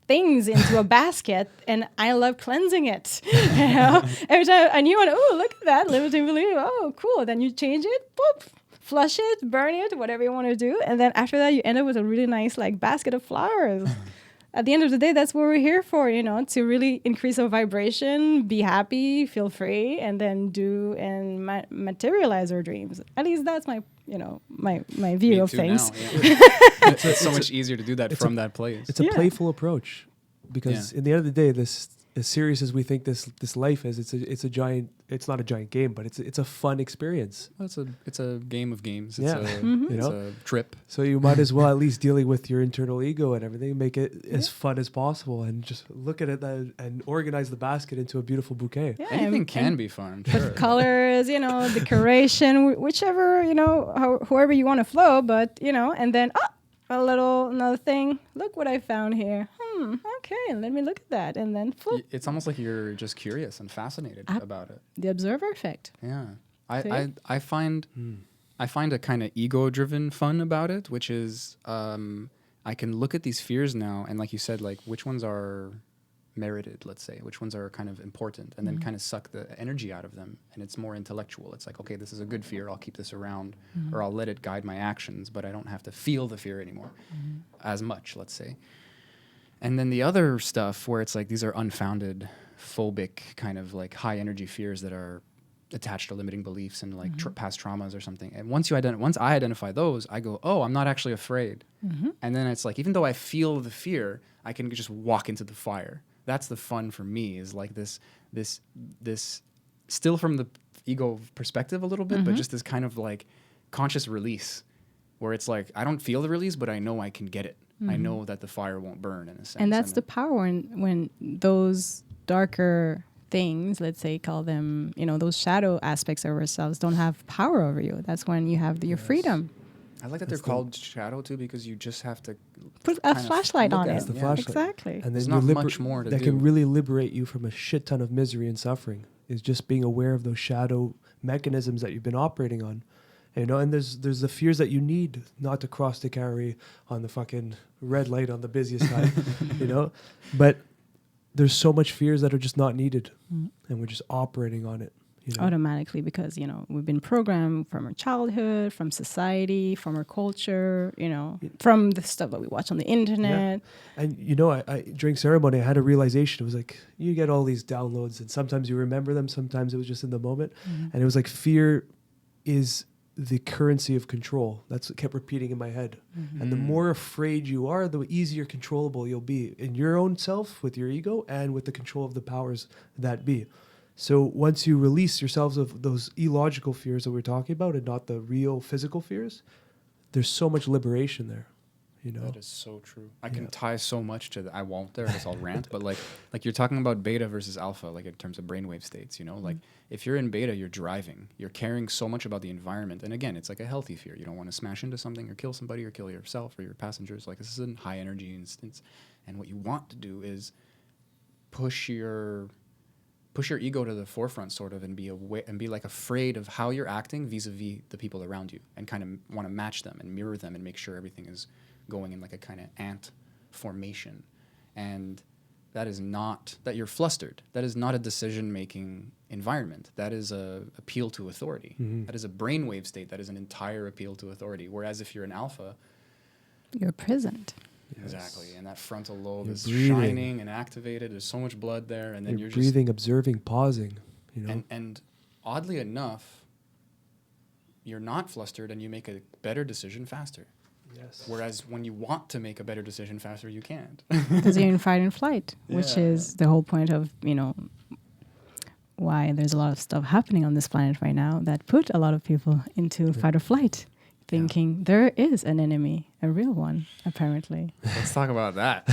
[SPEAKER 4] things into a basket, and I love cleansing it. Every time, and you want, oh, look at that limiting belief. Oh, cool. Then you change it, boop, flush it, burn it, whatever you want to do, and then after that, you end up with a really nice basket of flowers. At the end of the day, that's what we're here for, to really increase our vibration, be happy, feel free, and then do and materialize our dreams. At least that's my my view of things.
[SPEAKER 2] Now, yeah. It's so much easier to do that from that place.
[SPEAKER 1] It's a playful approach, because in the end of the day, as serious as we think this life is, it's a giant. It's not a giant game, but it's a fun experience.
[SPEAKER 2] Well, it's a game of games.
[SPEAKER 1] It's
[SPEAKER 2] it's a trip.
[SPEAKER 1] So you might as well, at least dealing with your internal ego and everything, make it as fun as possible, and just look at it and organize the basket into a beautiful bouquet.
[SPEAKER 4] Yeah,
[SPEAKER 2] anything can be fun. Sure.
[SPEAKER 4] Colors, decoration, whichever, whoever you want to flow, but and then another thing. Look what I found here. Okay, let me look at that, and then flip.
[SPEAKER 2] It's almost like you're just curious and fascinated about it.
[SPEAKER 4] The observer effect.
[SPEAKER 2] Yeah, I find a kind of ego-driven fun about it, which is I can look at these fears now, and like you said, which ones are merited, let's say, which ones are kind of important, and then kind of suck the energy out of them. And it's more intellectual. It's like, okay, this is a good fear. I'll keep this around, or I'll let it guide my actions, but I don't have to feel the fear anymore as much, let's say. And then the other stuff where it's like these are unfounded, phobic, kind of like high energy fears that are attached to limiting beliefs and like past traumas or something. And once I identify those, I go, oh, I'm not actually afraid. And then it's like, even though I feel the fear, I can just walk into the fire. That's the fun for me, is like this still from the ego perspective a little bit, but just this kind of like conscious release where it's like, I don't feel the release, but I know I can get it. I know that the fire won't burn in a sense.
[SPEAKER 4] And that's the power when those darker things, let's say, call them, those shadow aspects of ourselves don't have power over you. That's when you have your freedom.
[SPEAKER 2] I like that they're called shadow too, because you just have to
[SPEAKER 4] put a flashlight on it.
[SPEAKER 1] That's the flashlight.
[SPEAKER 4] Exactly.
[SPEAKER 1] And then
[SPEAKER 2] there's not much more to
[SPEAKER 1] that
[SPEAKER 2] do.
[SPEAKER 1] can really liberate you from a shit ton of misery and suffering, is just being aware of those shadow mechanisms that you've been operating on. And there's the fears that you need not to cross the carry on the fucking red light on the busiest time, But there's so much fears that are just not needed, and we're just operating on it.
[SPEAKER 4] Automatically, because we've been programmed from our childhood, from society, from our culture, from the stuff that we watch on the internet.
[SPEAKER 1] Yeah. And I during ceremony I had a realization. It was like, you get all these downloads, and sometimes you remember them, sometimes it was just in the moment. And it was like, fear is the currency of control. That's what kept repeating in my head. And the more afraid you are, the easier controllable you'll be in your own self, with your ego, and with the control of the powers that be. So once you release yourselves of those illogical fears that we're talking about, and not the real physical fears, there's so much liberation there.
[SPEAKER 2] That is so true. I can tie so much to I won't there, because I'll rant, but like you're talking about beta versus alpha, like in terms of brainwave states, like if you're in beta, you're driving, you're caring so much about the environment. And again, it's like a healthy fear. You don't want to smash into something or kill somebody or kill yourself or your passengers. Like, this is a high energy instance. And what you want to do is push your ego to the forefront, sort of, and be aware and be like afraid of how you're acting vis-a-vis the people around you, and kind of want to match them and mirror them and make sure everything is going in like a kind of ant formation. And that is not that you're flustered. That is not a decision-making environment. That is a appeal to authority. That is a brainwave state. That is an entire appeal to authority. Whereas if you're an alpha,
[SPEAKER 4] you're present.
[SPEAKER 2] Exactly. And that frontal lobe
[SPEAKER 1] You're
[SPEAKER 2] is
[SPEAKER 1] breathing.
[SPEAKER 2] shining and activated. There's so much blood there. And then you're
[SPEAKER 1] breathing,
[SPEAKER 2] just
[SPEAKER 1] observing, pausing.
[SPEAKER 2] And oddly enough, you're not flustered, and you make a better decision faster.
[SPEAKER 1] Yes.
[SPEAKER 2] Whereas when you want to make a better decision faster, you can't.
[SPEAKER 4] Because you're in fight and flight, which is the whole point of, why there's a lot of stuff happening on this planet right now that put a lot of people into fight or flight, thinking there is an enemy, a real one, apparently.
[SPEAKER 2] Let's talk about that.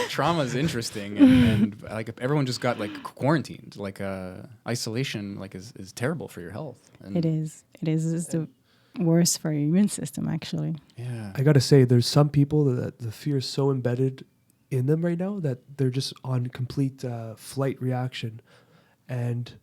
[SPEAKER 2] Trauma is interesting, and like everyone just got like quarantined. Like isolation, like is terrible for your health. And
[SPEAKER 4] It is. It's the worst for your immune system, actually.
[SPEAKER 2] Yeah.
[SPEAKER 1] I gotta say, there's some people that the fear is so embedded in them right now that they're just on complete flight reaction, and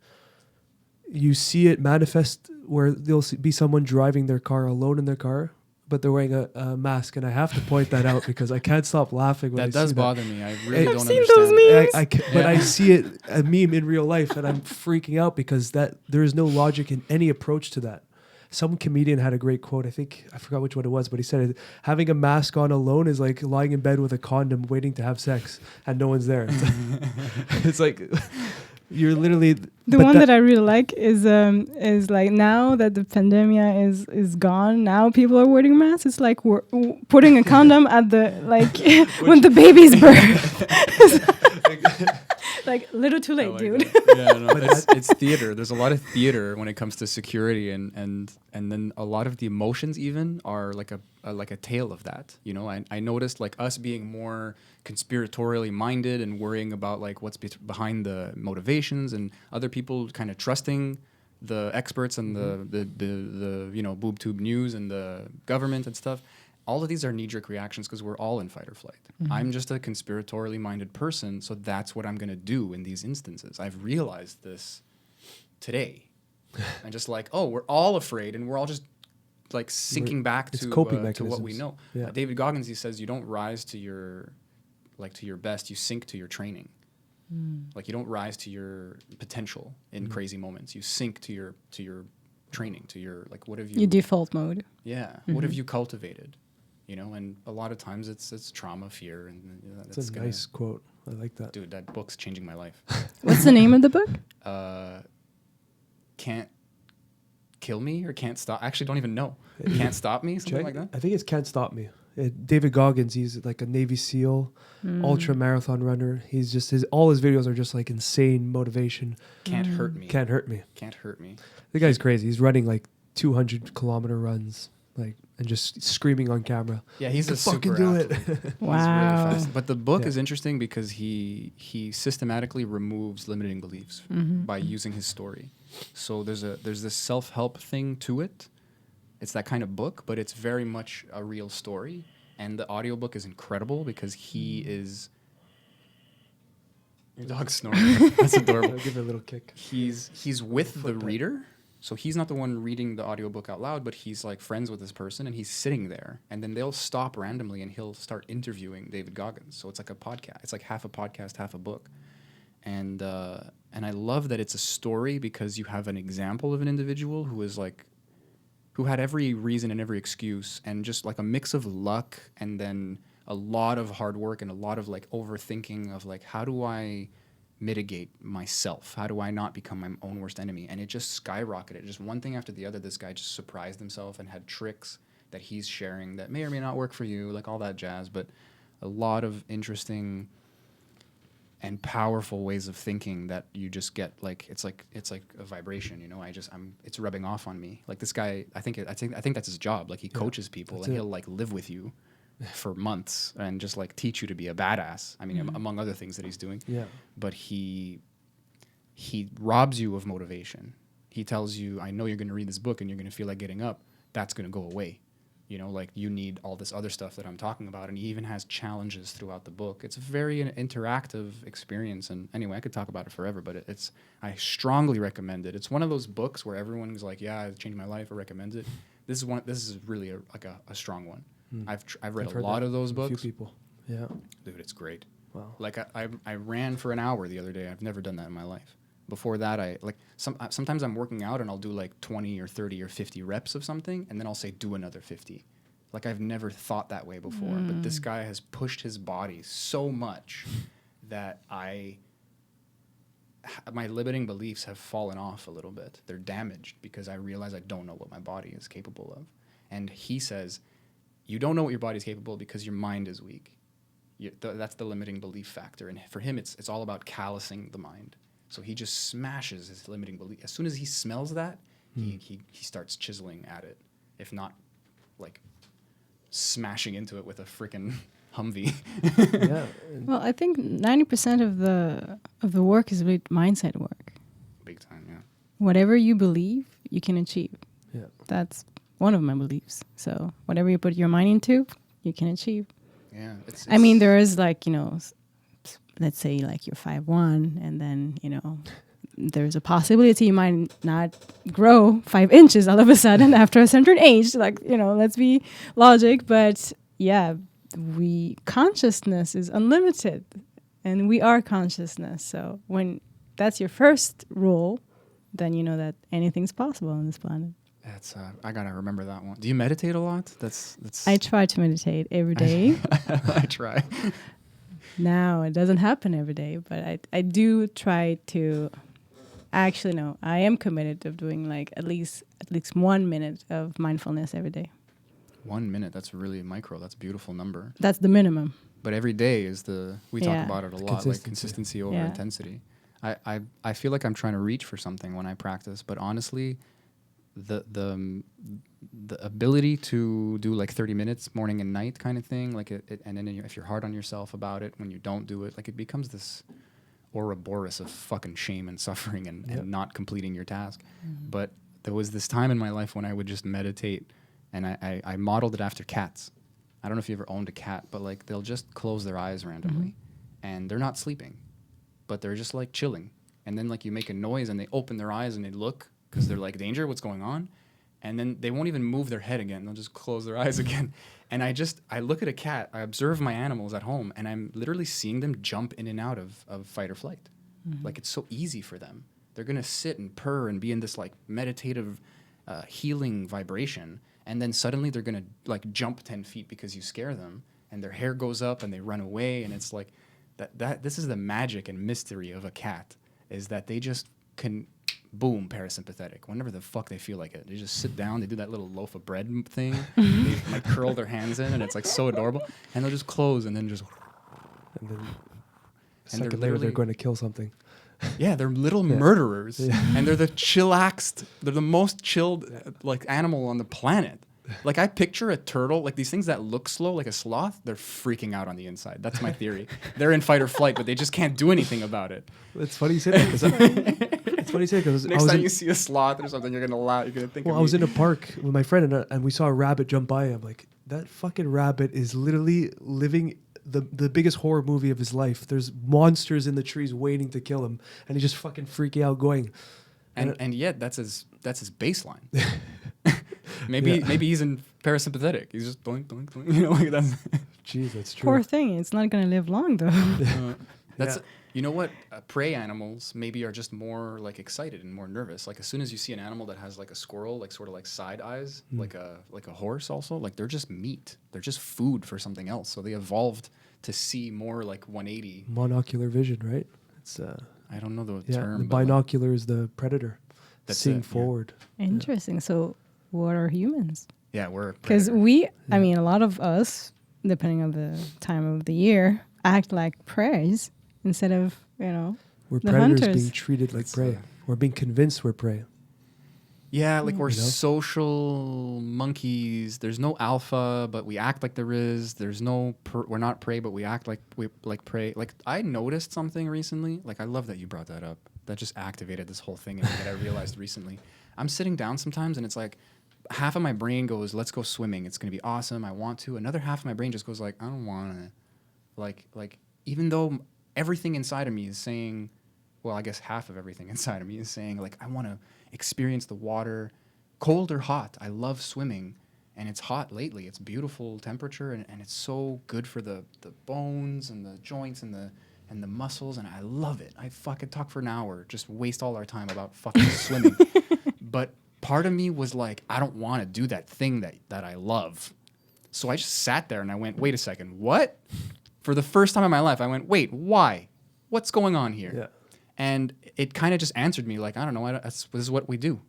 [SPEAKER 1] you see it manifest where there'll be someone driving their car alone in their car, but they're wearing a mask, and I have to point that out because I can't stop laughing when
[SPEAKER 2] That
[SPEAKER 1] I
[SPEAKER 2] does
[SPEAKER 1] see
[SPEAKER 2] bother me. I really don't
[SPEAKER 4] seen
[SPEAKER 2] understand.
[SPEAKER 4] those memes.
[SPEAKER 1] But I see it a meme in real life, and I'm freaking out because there is no logic in any approach to that. Some comedian had a great quote. I forgot which one it was, but he said, having a mask on alone is like lying in bed with a condom waiting to have sex and no one's there. It's like you're literally...
[SPEAKER 4] The one that I really like is like, now that the pandemic is gone, now people are wearing masks. It's like we're putting a condom at the, like, when the baby's birth. Like, little too late, dude.
[SPEAKER 2] Yeah, no, it's theater. There's a lot of theater when it comes to security, and then a lot of the emotions even are like a tale of that. I noticed like us being more conspiratorially minded and worrying about like what's behind the motivations, and other people kind of trusting the experts and the boob tube news and the government and stuff. All of these are knee-jerk reactions because we're all in fight or flight. I'm just a conspiratorially minded person, so that's what I'm going to do in these instances. I've realized this today. And just like, we're all afraid, and we're all just like sinking back to
[SPEAKER 1] coping
[SPEAKER 2] to what we
[SPEAKER 1] mechanisms.
[SPEAKER 2] know.
[SPEAKER 1] Yeah.
[SPEAKER 2] David Goggins, he says, you don't rise to your like to your best, you sink to your training. Like you don't rise to your potential in crazy moments. You sink to your training, to your like what have you
[SPEAKER 4] Your default mode.
[SPEAKER 2] Yeah. What have you cultivated? You know, and a lot of times it's trauma, fear, and
[SPEAKER 1] That's a nice quote. I like that.
[SPEAKER 2] Dude, that book's changing my life.
[SPEAKER 4] What's the name of the book?
[SPEAKER 2] Can't kill me or can't stop. I actually don't even know. Can't stop me, something like that.
[SPEAKER 1] I think it's Can't Stop Me. David Goggins, he's like a Navy SEAL, ultra marathon runner. He's just all his videos are just like insane motivation.
[SPEAKER 2] Can't hurt me.
[SPEAKER 1] Can't hurt me.
[SPEAKER 2] Can't hurt me.
[SPEAKER 1] The guy's crazy. He's running like 200-kilometer runs, like, and just screaming on camera.
[SPEAKER 2] Yeah, he's a
[SPEAKER 1] fucking
[SPEAKER 2] super
[SPEAKER 1] do
[SPEAKER 2] athlete.
[SPEAKER 1] it.
[SPEAKER 4] Wow.
[SPEAKER 2] Really fast. But the book is interesting because he systematically removes limiting beliefs by using his story. So there's this self-help thing to it. It's that kind of book, but it's very much a real story. And the audiobook is incredible because he is... Your dog's snoring. That's adorable.
[SPEAKER 1] I'll give it a little kick.
[SPEAKER 2] He's with the reader. So he's not the one reading the audiobook out loud, but he's like friends with this person and he's sitting there. And then they'll stop randomly and he'll start interviewing David Goggins. So it's like a podcast. It's like half a podcast, half a book. And I love that it's a story because you have an example of an individual who had every reason and every excuse and just like a mix of luck and then a lot of hard work and a lot of like overthinking of like, how do I mitigate myself? How do I not become my own worst enemy? And it just skyrocketed. Just one thing after the other, this guy just surprised himself and had tricks that he's sharing that may or may not work for you, like all that jazz, but a lot of interesting and powerful ways of thinking that you just get like it's like a vibration, you know. It's rubbing off on me. Like this guy, I think that's his job. Like he coaches people and he'll like live with you for months and just like teach you to be a badass. I mean, among other things that he's doing. Yeah. But he robs you of motivation. He tells you, I know you're going to read this book and you're going to feel like getting up. That's going to go away. You know, like you need all this other stuff that I'm talking about. And he even has challenges throughout the book. It's a very interactive experience. And anyway, I could talk about it forever, but I strongly recommend it. It's one of those books where everyone's like, yeah, it changed my life. I recommend it. This is really a strong one. I've read a lot of those books.
[SPEAKER 1] A few people. Yeah.
[SPEAKER 2] Dude, it's great.
[SPEAKER 1] Wow.
[SPEAKER 2] Like I ran for an hour the other day. I've never done that in my life. Before that, sometimes I'm working out and I'll do like 20 or 30 or 50 reps of something, and then I'll say do another 50. Like I've never thought that way before, but this guy has pushed his body so much that my limiting beliefs have fallen off a little bit. They're damaged because I realize I don't know what my body is capable of. And he says, you don't know what your body is capable of because your mind is weak. That's the limiting belief factor. And for him, it's all about callousing the mind. So he just smashes his limiting belief. As soon as he smells that, he starts chiseling at it. If not, like, smashing into it with a freaking Humvee.
[SPEAKER 1] Yeah.
[SPEAKER 4] Well, I think 90% of the work is really mindset work.
[SPEAKER 2] Big time, yeah.
[SPEAKER 4] Whatever you believe, you can achieve.
[SPEAKER 1] Yeah.
[SPEAKER 4] That's one of my beliefs. So whatever you put your mind into, you can achieve.
[SPEAKER 2] Yeah.
[SPEAKER 4] I mean, there is like, you know, let's say like you're 5'1", and then, you know, there's a possibility you might not grow 5 inches all of a sudden after a certain age. Like, you know, let's be logic. But yeah, consciousness is unlimited, and we are consciousness. So when that's your first rule, then you know that anything's possible on this planet.
[SPEAKER 2] That's I gotta remember that one. Do you meditate a lot? That's.
[SPEAKER 4] I try to meditate every day.
[SPEAKER 2] I try.
[SPEAKER 4] Now it doesn't happen every day, but I do try to. Actually, no, I am committed of doing like at least 1 minute of mindfulness every day.
[SPEAKER 2] 1 minute, that's really micro. That's a beautiful number.
[SPEAKER 4] That's the minimum.
[SPEAKER 2] But every day is we talk about it a lot, like consistency over intensity. I feel like I'm trying to reach for something when I practice, but honestly, the ability to do like 30 minutes morning and night kind of thing, like and then if you're hard on yourself about it when you don't do it, like it becomes this Ouroboros of fucking shame and suffering and not completing your task. Mm-hmm. But there was this time in my life when I would just meditate, and I modeled it after cats. I don't know if you ever owned a cat, but like they'll just close their eyes randomly, and they're not sleeping, but they're just like chilling. And then like you make a noise and they open their eyes and they look because they're like, danger, what's going on? and then they won't even move their head again. They'll just close their eyes again. And I look at a cat, I observe my animals at home, and I'm literally seeing them jump in and out of fight or flight. Like, it's so easy for them. They're going to sit and purr and be in this like meditative healing vibration. And then suddenly they're going to like jump 10 feet because you scare them, and their hair goes up and they run away. And it's like this is the magic and mystery of a cat, is that they just can boom, parasympathetic whenever the fuck they feel like it. They just sit down, they do that little loaf of bread thing, they like curl their hands in, and it's like so adorable. And they'll just close and then just
[SPEAKER 1] And then a
[SPEAKER 2] and
[SPEAKER 1] second later, they're going to kill something.
[SPEAKER 2] Yeah, they're little murderers, and they're the chillaxed. They're the most chilled like animal on the planet. Like, I picture a turtle, like these things that look slow, like a sloth. They're freaking out on the inside. That's my theory. They're in fight or flight, but they just can't do anything about it.
[SPEAKER 1] It's funny you say that, because
[SPEAKER 2] Next time you see a sloth or something, you're gonna laugh. You're gonna think.
[SPEAKER 1] Well,
[SPEAKER 2] of
[SPEAKER 1] I was
[SPEAKER 2] me.
[SPEAKER 1] in a park with my friend, and we saw a rabbit jump by. I'm like, that fucking rabbit is literally living the biggest horror movie of his life. There's monsters in the trees waiting to kill him, and he's just fucking freaking out going.
[SPEAKER 2] And yet that's his baseline. maybe he's in parasympathetic. He's just doink doink doink. You know, like that's.
[SPEAKER 1] Jeez, that's true.
[SPEAKER 4] Poor thing. It's not going to live long, though.
[SPEAKER 2] That's. You know what? Prey animals maybe are just more like excited and more nervous. Like, as soon as you see an animal that has like a squirrel, like sort of like side eyes, like a horse also, like they're just meat. They're just food for something else. So they evolved to see more like 180.
[SPEAKER 1] Monocular vision, right? It's
[SPEAKER 2] I don't know the
[SPEAKER 1] yeah,
[SPEAKER 2] term.
[SPEAKER 1] the
[SPEAKER 2] but
[SPEAKER 1] binocular is the predator.
[SPEAKER 2] That's
[SPEAKER 1] seeing
[SPEAKER 2] it, yeah.
[SPEAKER 1] forward.
[SPEAKER 4] Interesting. So, what are humans?
[SPEAKER 2] Yeah, we're
[SPEAKER 4] Because I mean, a lot of us, depending on the time of the year, act like preys instead of,
[SPEAKER 1] We're
[SPEAKER 4] the
[SPEAKER 1] predators
[SPEAKER 4] hunters.
[SPEAKER 1] being treated like prey. We're being convinced we're prey.
[SPEAKER 2] Yeah, like we're
[SPEAKER 1] You know?
[SPEAKER 2] social monkeys. There's no alpha, but we act like there is. There's no we're not prey, but we act like we like prey. Like, I noticed something recently. Like, I love that you brought that up. That just activated this whole thing in me that I realized recently. I'm sitting down sometimes and it's like half of my brain goes, let's go swimming. It's going to be awesome. I want to. Another half of my brain just goes like, I don't want to. Like even though everything inside of me is saying, well, I guess half of everything inside of me is saying, like, I want to experience the water, cold or hot. I love swimming, and it's hot lately. It's beautiful temperature, and it's so good for the bones and the joints and the muscles, and I love it. I fucking talk for an hour, just waste all our time about fucking swimming. But part of me was like, I don't want to do that thing that I love. So I just sat there and I went, wait a second, what? For the first time in my life, I went, wait, why? What's going on here?
[SPEAKER 1] Yeah.
[SPEAKER 2] And it kind of just answered me like, I don't know, this is what we do.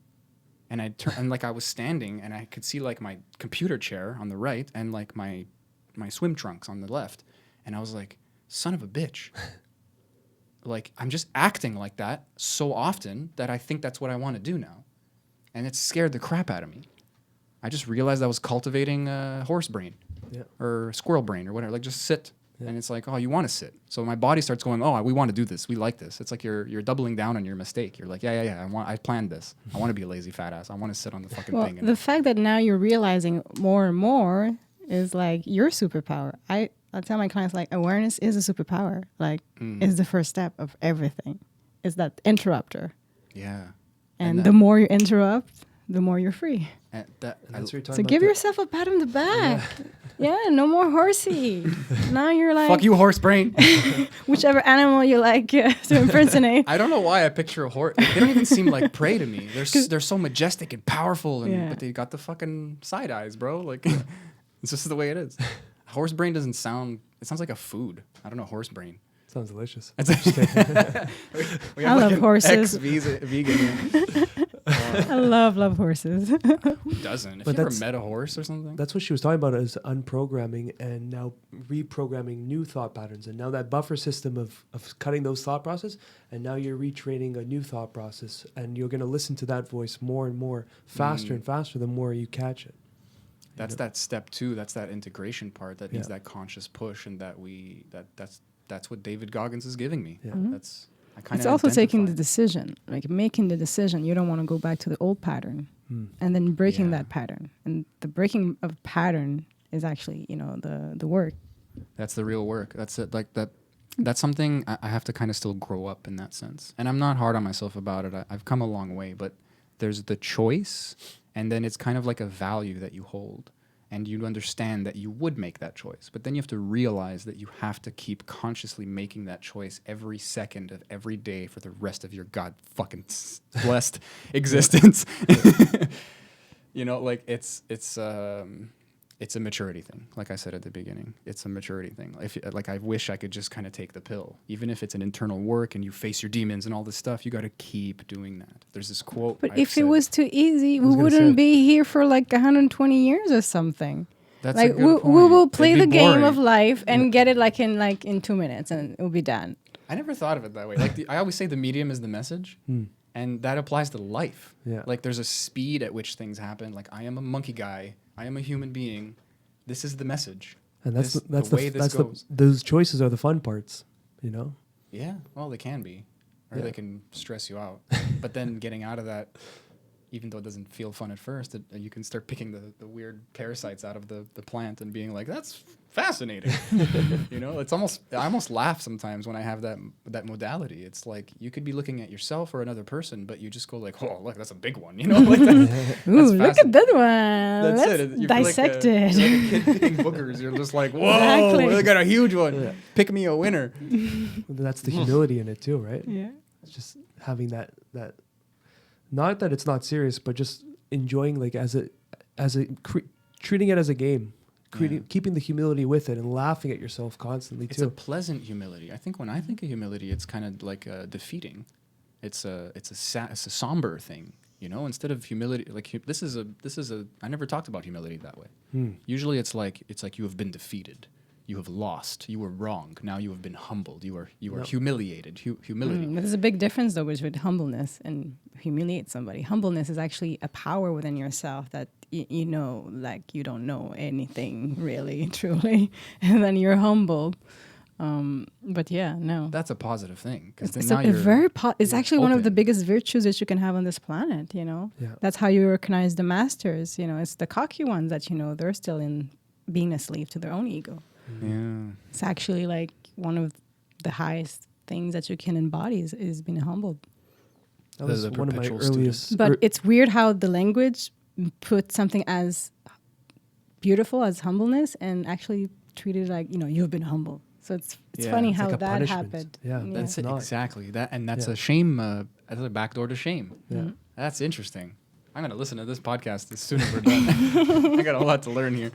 [SPEAKER 2] And I turned, and like I was standing, and I could see like my computer chair on the right, and like my swim trunks on the left, and I was like, son of a bitch. Like, I'm just acting like that so often that I think that's what I want to do now, and it scared the crap out of me. I just realized I was cultivating horse brain, or squirrel brain, or whatever. Like, just sit. And it's like, oh, you want to sit. So my body starts going, oh, we want to do this. We like this. It's like you're doubling down on your mistake. You're like, yeah. I planned this. I want to be a lazy fat ass. I want to sit on the fucking thing.
[SPEAKER 4] The fact that now you're realizing more and more is like your superpower. I tell my clients, like, awareness is a superpower. Like, is the first step of everything. It's that interrupter.
[SPEAKER 2] Yeah.
[SPEAKER 4] And the more you interrupt, the more you're free.
[SPEAKER 2] And that's what
[SPEAKER 1] you're talking
[SPEAKER 4] So
[SPEAKER 1] about
[SPEAKER 4] give yourself a pat on the back. Yeah, no more horsey. Now you're like,
[SPEAKER 2] fuck you, horse brain.
[SPEAKER 4] whichever animal you like to impersonate.
[SPEAKER 2] I don't know why I picture a horse. They don't even seem like prey to me. They're so majestic and powerful, but they got the fucking side eyes, bro. Like, it's just the way it is. Horse brain doesn't sound. It sounds like a food. I don't know, horse brain.
[SPEAKER 1] Sounds delicious.
[SPEAKER 2] We
[SPEAKER 4] I love horses.
[SPEAKER 2] Vegan.
[SPEAKER 4] I love horses.
[SPEAKER 2] Who doesn't? If
[SPEAKER 1] But
[SPEAKER 2] you ever
[SPEAKER 1] that's-
[SPEAKER 2] met a horse or something.
[SPEAKER 1] That's what she was talking about, is unprogramming and now reprogramming new thought patterns. And now that buffer system of cutting those thought process, and now you're retraining a new thought process, and you're going to listen to that voice more and more, faster and faster, the more you catch it.
[SPEAKER 2] That's that step 2. That's that integration part that needs
[SPEAKER 1] Yeah.
[SPEAKER 2] that conscious push, and that's what David Goggins is giving me.
[SPEAKER 1] Yeah.
[SPEAKER 2] That's I kind of.
[SPEAKER 4] It's also taking the decision, like making the decision. You don't want to go back to the old pattern, and then breaking that pattern. And the breaking of pattern is actually, the work.
[SPEAKER 2] That's the real work. That's it. Like that. That's something I have to kind of still grow up in that sense. And I'm not hard on myself about it. I've come a long way, but there's the choice And then it's kind of like a value that you hold. And you understand that you would make that choice. But then you have to realize that you have to keep consciously making that choice every second of every day for the rest of your God fucking blessed existence. You know, like it's a maturity thing. Like I said at the beginning, it's a maturity thing. Like I wish I could just kind of take the pill. Even if it's an internal work and you face your demons and all this stuff, you got to keep doing that. There's this quote.
[SPEAKER 4] But if it was too easy, we wouldn't be here for like 120 years or something.
[SPEAKER 2] That's
[SPEAKER 4] like
[SPEAKER 2] a good point.
[SPEAKER 4] We will play the game
[SPEAKER 2] boring.
[SPEAKER 4] of life and get it like in 2 minutes and it'll be done.
[SPEAKER 2] I never thought of it that way. Like I always say, the medium is the message. And that applies to life.
[SPEAKER 1] Yeah.
[SPEAKER 2] Like there's a speed at which things happen. Like I am a monkey guy. I am a human being. This is the message.
[SPEAKER 1] And
[SPEAKER 2] goes.
[SPEAKER 1] Those choices are the fun parts, you know?
[SPEAKER 2] Yeah. Well, they can be. Or they can stress you out. But then getting out of that, even though it doesn't feel fun at first, you can start picking the weird parasites out of the plant and being like, that's fascinating. You know, I almost laugh sometimes when I have that modality. It's like you could be looking at yourself or another person, but you just go like, oh, look, that's a big one. You know, like
[SPEAKER 4] ooh, look at that one. Let's dissect it.
[SPEAKER 2] You're like a kid picking boogers. You're just like, whoa,
[SPEAKER 4] exactly.
[SPEAKER 2] Look at a huge one.
[SPEAKER 1] Yeah.
[SPEAKER 2] Pick me a winner.
[SPEAKER 1] That's the humility in it too, right?
[SPEAKER 4] Yeah.
[SPEAKER 1] It's just having that not that it's not serious, but just enjoying like treating it as a game. Keeping the humility with it and laughing at yourself constantly
[SPEAKER 2] It's
[SPEAKER 1] too.
[SPEAKER 2] a pleasant humility. I think when I think of humility, it's kind of like defeating. It's a somber thing, you know. Instead of humility, like this is a. I never talked about humility that way. Usually, it's like you have been defeated, you have lost, you were wrong. Now you have been humbled. You are humiliated. Humility.
[SPEAKER 4] There's a big difference though between humbleness and humiliate somebody. Humbleness is actually a power within yourself that you know, like you don't know anything really, truly, and then you're humbled. But yeah, no.
[SPEAKER 2] That's a positive thing because then
[SPEAKER 4] It's
[SPEAKER 2] now you're
[SPEAKER 4] it's actually one of the
[SPEAKER 2] open.
[SPEAKER 4] biggest virtues that you can have on this planet, you know.
[SPEAKER 1] Yeah.
[SPEAKER 4] That's how you recognize the masters, you know. It's the cocky ones that, you know, they're still in being a slave to their own ego.
[SPEAKER 2] Yeah.
[SPEAKER 4] It's actually like one of the highest things that you can embody is being humbled.
[SPEAKER 1] That was
[SPEAKER 2] The
[SPEAKER 1] one of my
[SPEAKER 2] perpetual
[SPEAKER 1] earliest.
[SPEAKER 4] But it's weird how the language puts something as beautiful as humbleness and actually treated like, you know, you've been humble. So it's
[SPEAKER 2] Yeah,
[SPEAKER 4] funny
[SPEAKER 1] it's
[SPEAKER 4] how
[SPEAKER 1] like a
[SPEAKER 4] that
[SPEAKER 1] punishment.
[SPEAKER 4] happened.
[SPEAKER 1] Yeah,
[SPEAKER 2] That's it,
[SPEAKER 1] not.
[SPEAKER 2] exactly that, and that's
[SPEAKER 1] Yeah.
[SPEAKER 2] a shame. That's a backdoor to shame.
[SPEAKER 1] Yeah.
[SPEAKER 2] That's interesting. I'm gonna listen to this podcast as soon as we're done. I got a lot to learn here.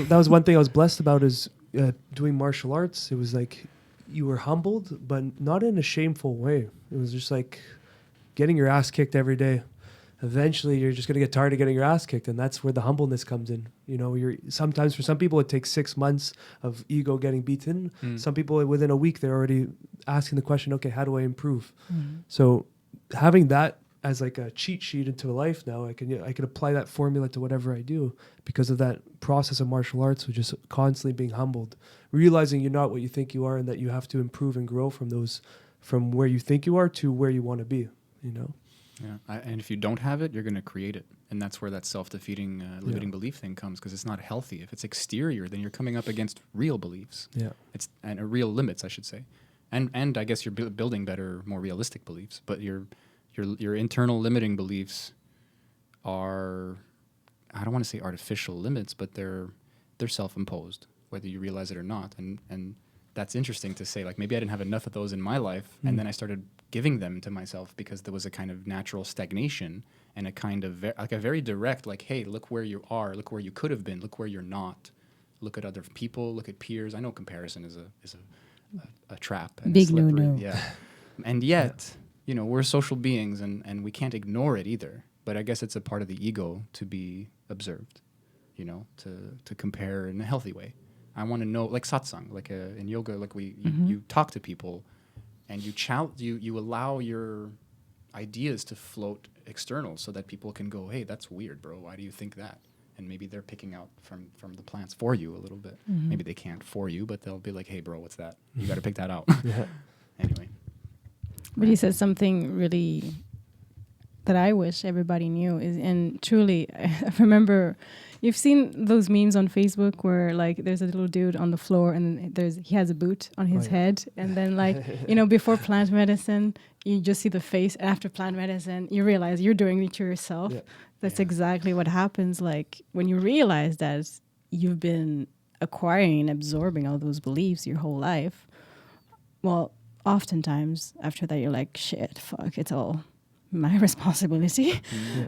[SPEAKER 1] That was one thing I was blessed about is doing martial arts. It was like you were humbled, but not in a shameful way. It was just like getting your ass kicked every day. Eventually, you're just going to get tired of getting your ass kicked, and that's where the humbleness comes in. You know, sometimes for some people, it takes 6 months of ego getting beaten. Some people, within a week, they're already asking the question, okay, how do I improve? So having that as like a cheat sheet into life now, I can apply that formula to whatever I do because of that process of martial arts, which is constantly being humbled, realizing you're not what you think you are and that you have to improve and grow from where you think you are to where you want to be, you know?
[SPEAKER 2] Yeah, and if you don't have it, you're going to create it, and that's where that self-defeating limiting belief thing comes, because it's not healthy. If it's exterior, then you're coming up against real beliefs.
[SPEAKER 1] Yeah,
[SPEAKER 2] And real limits, I should say, and I guess you're building better, more realistic beliefs. But your internal limiting beliefs are, I don't want to say artificial limits, but they're self-imposed, whether you realize it or not. And that's interesting to say. Like maybe I didn't have enough of those in my life, and then I started giving them to myself because there was a kind of natural stagnation and a kind of like a very direct, like, hey, look where you are, look where you could have been, look where you're not, look at other people, look at peers. I know comparison is a trap, and
[SPEAKER 4] Big
[SPEAKER 2] slippery.
[SPEAKER 4] no-no.
[SPEAKER 2] Yeah, and yet, you know, we're social beings, and we can't ignore it either. But I guess it's a part of the ego to be observed, you know, to compare in a healthy way. I want to know, like satsang, like in yoga, like you talk to people, and you allow your ideas to float external, so that people can go, hey, that's weird, bro. Why do you think that? And maybe they're picking out from the plants for you a little bit. Maybe they can't for you, but they'll be like, hey, bro, what's that? You got to pick that out. Anyway.
[SPEAKER 4] But he said something really that I wish everybody knew is, and truly, I remember, you've seen those memes on Facebook where like there's a little dude on the floor and he has a boot on his head, and then like, you know, before plant medicine, you just see the face, and after plant medicine, you realize you're doing it to yourself. That's exactly what happens. Like when you realize that you've been acquiring and absorbing all those beliefs your whole life, well, oftentimes after that, you're like, shit, fuck, it's all my responsibility.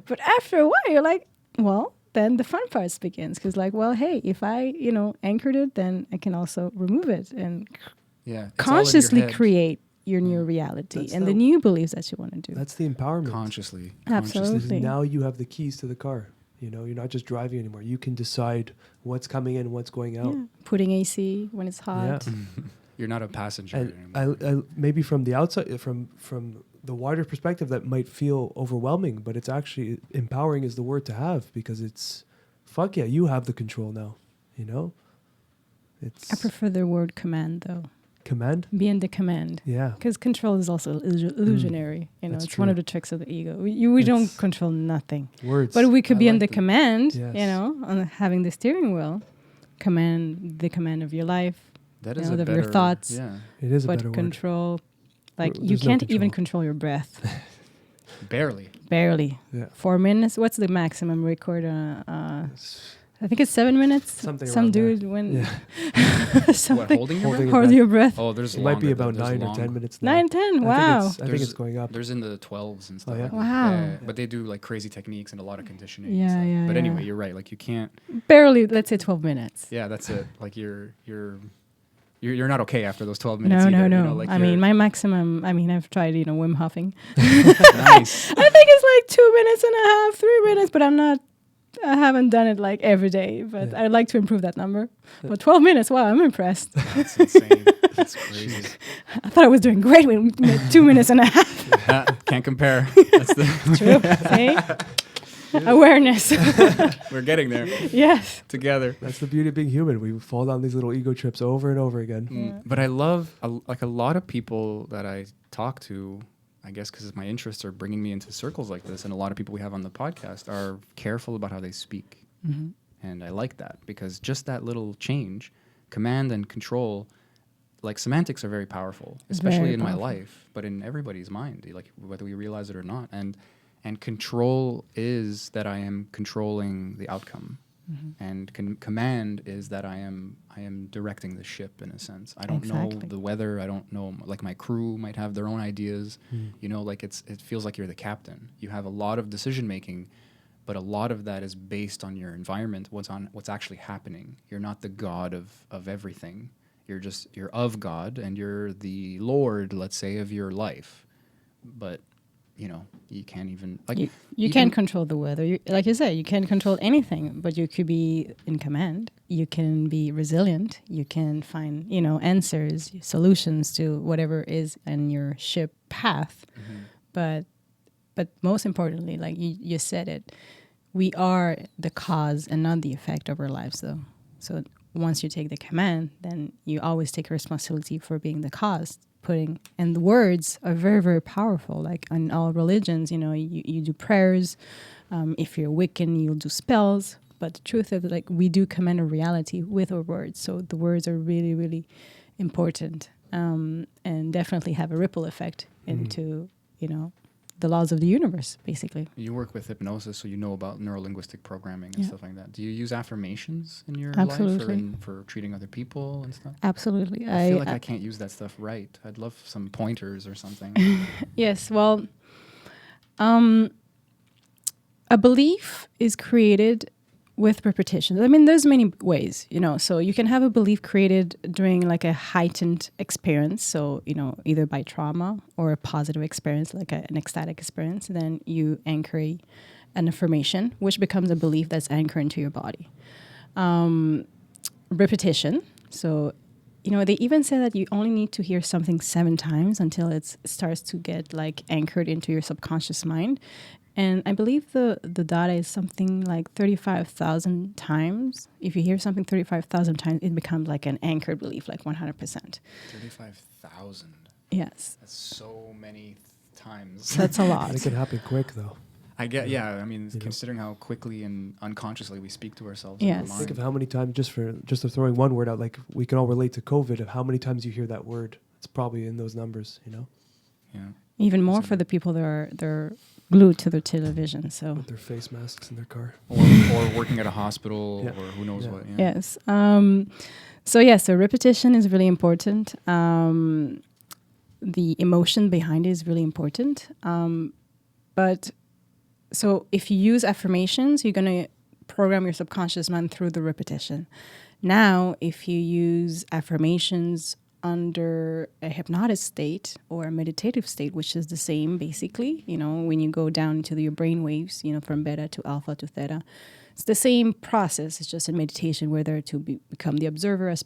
[SPEAKER 4] But after a while, you're like, well, then the fun part begins. Because like, well, hey, if I, anchored it, then I can also remove it and consciously create your new reality and the new beliefs that you want to do.
[SPEAKER 1] That's the empowerment.
[SPEAKER 2] Consciously.
[SPEAKER 4] Absolutely.
[SPEAKER 1] Now you have the keys to the car. You're not just driving anymore. You can decide what's coming in, what's going out.
[SPEAKER 4] Yeah. Putting AC when it's hot.
[SPEAKER 1] Yeah.
[SPEAKER 2] You're not a passenger
[SPEAKER 1] And
[SPEAKER 2] anymore.
[SPEAKER 1] I maybe from the outside, from the wider perspective, that might feel overwhelming, but it's actually empowering is the word to have, because it's, fuck yeah, you have the control now. It's
[SPEAKER 4] I prefer the word command though.
[SPEAKER 1] Command?
[SPEAKER 4] Be in the command.
[SPEAKER 1] Yeah.
[SPEAKER 4] Because control is also illusionary.
[SPEAKER 1] That's
[SPEAKER 4] It's
[SPEAKER 1] true.
[SPEAKER 4] one of the tricks of the ego. We don't control nothing.
[SPEAKER 1] Words.
[SPEAKER 4] But we could be in the
[SPEAKER 1] them.
[SPEAKER 4] command,
[SPEAKER 1] Yes.
[SPEAKER 4] on having the steering wheel, the command of your life,
[SPEAKER 2] That is
[SPEAKER 4] of
[SPEAKER 2] better,
[SPEAKER 4] your thoughts.
[SPEAKER 2] Yeah.
[SPEAKER 1] It is a
[SPEAKER 4] But
[SPEAKER 1] better word.
[SPEAKER 4] control, like
[SPEAKER 1] There's
[SPEAKER 4] you
[SPEAKER 1] no
[SPEAKER 4] can't even
[SPEAKER 1] control.
[SPEAKER 4] control your breath.
[SPEAKER 2] Barely.
[SPEAKER 4] Barely.
[SPEAKER 1] Yeah.
[SPEAKER 4] 4 minutes. What's the maximum record? I think it's 7 minutes.
[SPEAKER 1] Something
[SPEAKER 4] Some
[SPEAKER 1] around there.
[SPEAKER 4] dude when
[SPEAKER 1] Yeah.
[SPEAKER 2] What,
[SPEAKER 4] something.
[SPEAKER 2] holding your
[SPEAKER 1] Holding
[SPEAKER 2] breath?
[SPEAKER 1] it
[SPEAKER 4] Hold your breath.
[SPEAKER 2] Oh, there's
[SPEAKER 1] It might be
[SPEAKER 2] longer,
[SPEAKER 1] about
[SPEAKER 2] there's
[SPEAKER 1] 9 or
[SPEAKER 2] long.
[SPEAKER 1] 10 minutes now.
[SPEAKER 4] 9, 10. Wow.
[SPEAKER 1] I think it's going up.
[SPEAKER 2] There's in the 12s and stuff.
[SPEAKER 1] Oh, yeah?
[SPEAKER 2] Like that.
[SPEAKER 4] Wow.
[SPEAKER 2] Yeah, but they do like crazy techniques and a lot of conditioning.
[SPEAKER 4] Yeah,
[SPEAKER 2] and stuff.
[SPEAKER 4] yeah,
[SPEAKER 2] But
[SPEAKER 4] yeah.
[SPEAKER 2] anyway, you're right. Like you can't.
[SPEAKER 4] Barely, let's say 12 minutes.
[SPEAKER 2] Yeah, that's it. Like you're not okay after those 12 minutes.
[SPEAKER 4] No,
[SPEAKER 2] either,
[SPEAKER 4] no.
[SPEAKER 2] like
[SPEAKER 4] I mean, my maximum, I've tried, Wim Hofing.
[SPEAKER 2] nice.
[SPEAKER 4] I think it's like 2 minutes and a half, 3 minutes, but I haven't done it like every day, but
[SPEAKER 1] Yeah.
[SPEAKER 4] I'd like to improve that number. But 12 minutes, wow, I'm impressed.
[SPEAKER 2] That's insane. That's crazy.
[SPEAKER 4] I thought I was doing great with 2 minutes and a half.
[SPEAKER 2] Can't compare. That's the
[SPEAKER 4] True. See? Awareness.
[SPEAKER 2] we're getting there
[SPEAKER 4] Yes.
[SPEAKER 2] together.
[SPEAKER 1] That's the beauty of being human. We fall down these little ego trips over and over again.
[SPEAKER 4] Yeah.
[SPEAKER 2] But I love like a lot of people that I talk to, I guess because my interests are bringing me into circles like this, and a lot of people we have on the podcast are careful about how they speak.
[SPEAKER 4] Mm-hmm.
[SPEAKER 2] And I like that because just that little change, command and control, like semantics are very powerful, especially
[SPEAKER 4] Very
[SPEAKER 2] in
[SPEAKER 4] powerful.
[SPEAKER 2] my life, but in everybody's mind, like whether we realize it or not. And control is that I am controlling the outcome.
[SPEAKER 4] Mm-hmm.
[SPEAKER 2] And command is that I am directing the ship in a sense. I don't know
[SPEAKER 4] Exactly.
[SPEAKER 2] the weather. I don't know, like my crew might have their own ideas. Like it feels like you're the captain. You have a lot of decision making, but a lot of that is based on your environment, what's actually happening. You're not the god of everything. You're of God, and you're the Lord, let's say, of your life. But you can't even like
[SPEAKER 4] You can't control the weather. Like you say, you can't control anything, but you could be in command. You can be resilient. You can find, answers, solutions to whatever is in your ship path.
[SPEAKER 2] Mm-hmm.
[SPEAKER 4] But most importantly, like you said it, we are the cause and not the effect of our lives, though. So once you take the command, then you always take responsibility for being the cause. And the words are very, very powerful. Like in all religions, you do prayers. If you're Wiccan, you'll do spells. But the truth is, like, we do command a reality with our words. So the words are really, really important, and definitely have a ripple effect into, the laws of the universe, basically.
[SPEAKER 2] You work with hypnosis, so you know about neuro-linguistic programming and stuff like that. Do you use affirmations in your
[SPEAKER 4] Absolutely.
[SPEAKER 2] life or for treating other people and stuff?
[SPEAKER 4] Absolutely.
[SPEAKER 2] I feel like I can't use that stuff right. I'd love some pointers or something.
[SPEAKER 4] Yes, well, a belief is created with repetition. I mean, there's many ways, so you can have a belief created during like a heightened experience. So, either by trauma or a positive experience, like an ecstatic experience. Then you anchor an affirmation, which becomes a belief that's anchored into your body. Repetition. So, they even say that you only need to hear something 7 times until it starts to get like anchored into your subconscious mind. And I believe the data is something like 35,000 times. If you hear something 35,000 times, it becomes like an anchored belief, like 100%.
[SPEAKER 2] 35,000.
[SPEAKER 4] Yes.
[SPEAKER 2] That's so many times.
[SPEAKER 4] That's a lot.
[SPEAKER 1] It can happen quick, though.
[SPEAKER 2] I get, I mean, considering how quickly and unconsciously we speak to ourselves.
[SPEAKER 4] Yes.
[SPEAKER 2] In our
[SPEAKER 1] Think
[SPEAKER 2] mind.
[SPEAKER 1] of how many times, just for throwing one word out, like we can all relate to COVID, of how many times you hear that word. It's probably in those numbers,
[SPEAKER 2] Yeah.
[SPEAKER 4] Even more for the people that are glued to their television. So
[SPEAKER 1] With their face masks in their car.
[SPEAKER 2] or working at a hospital,
[SPEAKER 1] Yeah.
[SPEAKER 2] or who knows
[SPEAKER 1] Yeah.
[SPEAKER 2] what. Yeah.
[SPEAKER 4] yes. So repetition is really important. The emotion behind it is really important. But so if you use affirmations, you're going to program your subconscious mind through the repetition. Now, if you use affirmations under a hypnotic state or a meditative state, which is the same basically, when you go down into your brain waves, from beta to alpha to theta, it's the same process. It's just in meditation where they're to become the observer as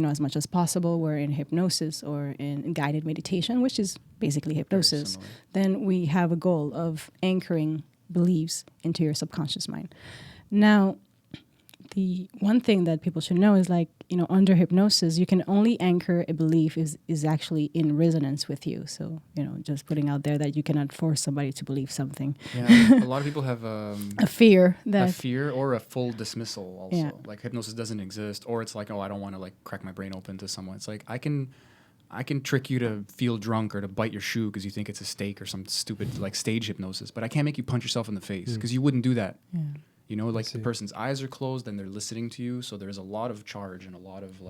[SPEAKER 4] as much as possible. We're in hypnosis or in guided meditation, which is basically hypnosis.
[SPEAKER 2] similar.
[SPEAKER 4] Then we have a goal of anchoring beliefs into your subconscious mind. Now, the one thing that people should know is under hypnosis, you can only anchor a belief is actually in resonance with you. So, just putting out there that you cannot force somebody to believe something.
[SPEAKER 2] Yeah, a lot of people have
[SPEAKER 4] A fear that
[SPEAKER 2] a fear or a full dismissal also.
[SPEAKER 4] Yeah.
[SPEAKER 2] Like hypnosis doesn't exist, or it's like, oh, I don't want to crack my brain open to someone. It's like I can trick you to feel drunk or to bite your shoe because you think it's a steak or some stupid stage hypnosis, but I can't make you punch yourself in the face because you wouldn't do that.
[SPEAKER 4] Yeah.
[SPEAKER 2] The person's eyes are closed and they're listening to you, so there's a lot of charge and a lot of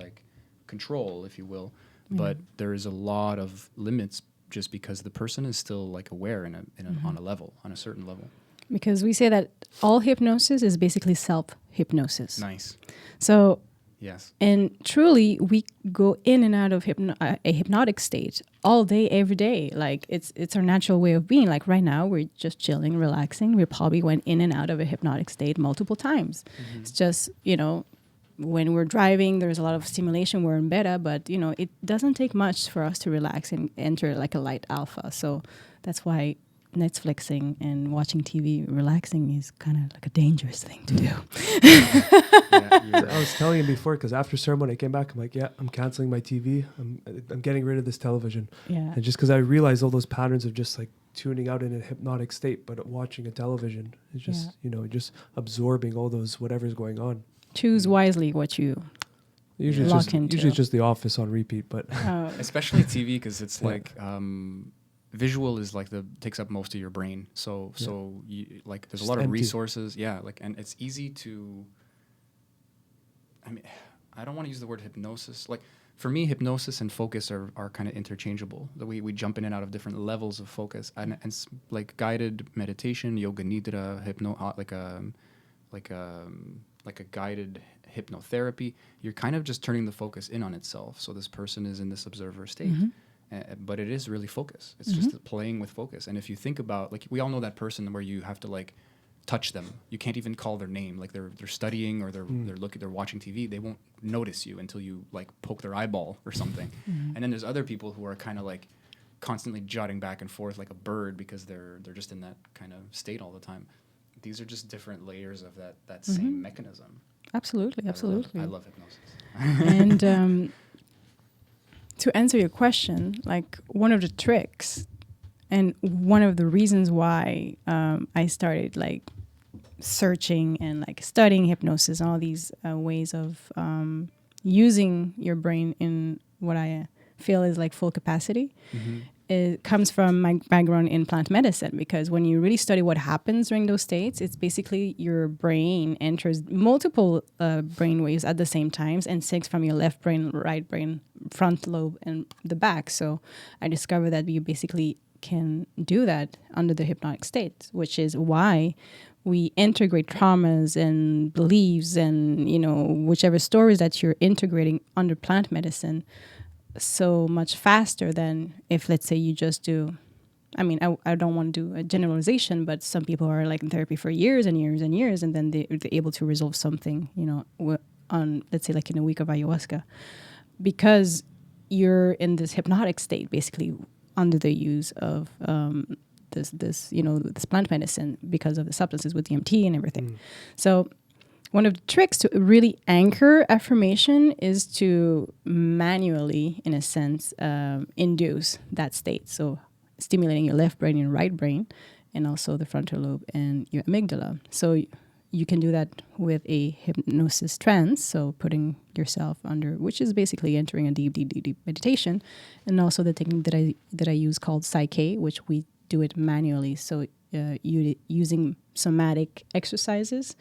[SPEAKER 2] control, if you will. But there is a lot of limits just because the person is still aware on a certain level.
[SPEAKER 4] Because we say that all hypnosis is basically self-hypnosis.
[SPEAKER 2] Nice.
[SPEAKER 4] So,
[SPEAKER 2] Yes.
[SPEAKER 4] and truly, we go in and out of a hypnotic state all day, every day. It's our natural way of being. Right now, we're just chilling, relaxing. We probably went in and out of a hypnotic state multiple times. Mm-hmm. It's just, when we're driving, there's a lot of stimulation. We're in beta, but, it doesn't take much for us to relax and enter a light alpha. So that's why Netflixing and watching TV, relaxing is kind of a dangerous thing to do.
[SPEAKER 1] I was telling him before, because after ceremony I came back, I'm like, I'm canceling my TV. I'm getting rid of this television.
[SPEAKER 4] Yeah.
[SPEAKER 1] And just because I realized all those patterns of just tuning out in a hypnotic state, but watching a television is just, just absorbing all those whatever's going on.
[SPEAKER 4] Choose wisely what you
[SPEAKER 1] usually
[SPEAKER 4] lock into.
[SPEAKER 1] Usually it's just The Office on repeat, but
[SPEAKER 2] especially TV, because it's visual is takes up most of your brain. So you, there's
[SPEAKER 1] Just
[SPEAKER 2] a lot of
[SPEAKER 1] empty.
[SPEAKER 2] resources. Yeah. And it's easy to, I don't want to use the word hypnosis. For me, hypnosis and focus are kind of interchangeable. We jump in and out of different levels of focus, and guided meditation, yoga nidra, like a guided hypnotherapy. You're kind of just turning the focus in on itself. So this person is in this observer state. Mm-hmm. But it is really focus. It's just playing with focus. And if you think about, we all know that person where you have to touch them. You can't even call their name. They're studying or they're watching TV. They won't notice you until you poke their eyeball or something. Mm-hmm. And then there's other people who are kind of constantly jutting back and forth like a bird because they're just in that kind of state all the time. These are just different layers of that same mechanism.
[SPEAKER 4] Absolutely.
[SPEAKER 2] I love hypnosis.
[SPEAKER 4] And to answer your question, one of the tricks and one of the reasons why I started searching and studying hypnosis and all these ways of using your brain in what I feel is full capacity, it comes from my background in plant medicine, because when you really study what happens during those states, it's basically your brain enters multiple brain waves at the same times and syncs from your left brain, right brain, front lobe, and the back. So I discovered that you basically can do that under the hypnotic state, which is why we integrate traumas and beliefs and, whichever stories that you're integrating under plant medicine so much faster than if, let's say, you just do, I don't want to do a generalization, but some people are in therapy for years and years and years, and then they're able to resolve something, on, let's say, in a week of ayahuasca, because you're in this hypnotic state, basically under the use of this plant medicine because of the substances with DMT and everything. So one of the tricks to really anchor affirmation is to manually, in a sense, induce that state. So stimulating your left brain and your right brain, and also the frontal lobe and your amygdala. So you can do that with a hypnosis trance, so putting yourself under, which is basically entering a deep meditation, and also the technique that I use called Psyche, which we do it manually. So using somatic exercises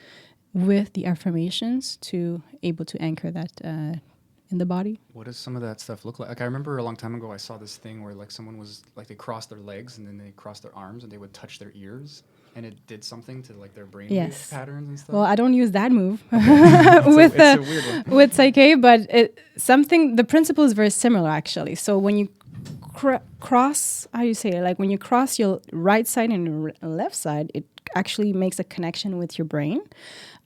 [SPEAKER 4] with the affirmations to able to anchor that in the body.
[SPEAKER 2] What does some of that stuff look like? Like I remember a long time ago, I saw this thing where like someone was like they crossed their legs and then they crossed their arms and they would touch their ears and it did something to like their brain wave patterns and stuff.
[SPEAKER 4] Well, I don't use that move
[SPEAKER 2] It's a weird one.
[SPEAKER 4] with Psyche, but the principle is very similar actually. So when you cross, how you say it, like when you cross your right side and your left side, it actually makes a connection with your brain.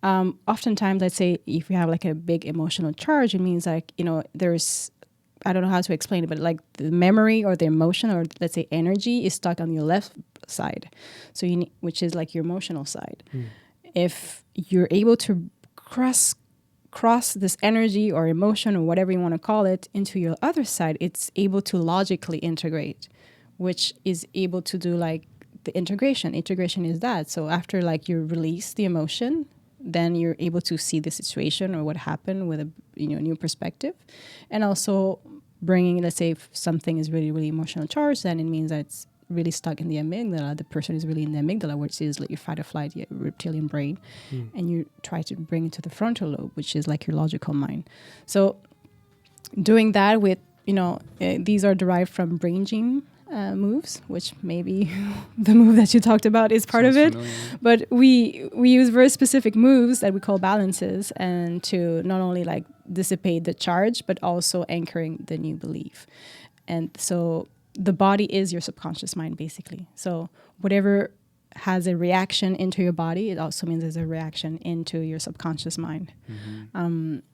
[SPEAKER 4] Oftentimes, let's say if you have like a big emotional charge, it means like, there's, I don't know how to explain it, but like the memory or the emotion or let's say energy is stuck on your left side. So which is like your emotional side. If you're able to cross this energy or emotion or whatever you want to call it into your other side, it's able to logically integrate, which is able to do like the integration. Integration is that. So after like you release the emotion, then you're able to see the situation or what happened with a new perspective. And also bringing, let's say if something is really, really emotional charged, then it means that it's really stuck in the amygdala. The person is really in the amygdala, which is like your fight or flight, your reptilian brain. And you try to bring it to the frontal lobe, which is like your logical mind. So doing that with, these are derived from brain gene moves, which maybe the move that you talked about is part of it.
[SPEAKER 2] Familiar.
[SPEAKER 4] But we use very specific moves that we call balances, and to not only like dissipate the charge, but also anchoring the new belief. And so the body is your subconscious mind, basically. So whatever has a reaction into your body, it also means there's a reaction into your subconscious mind.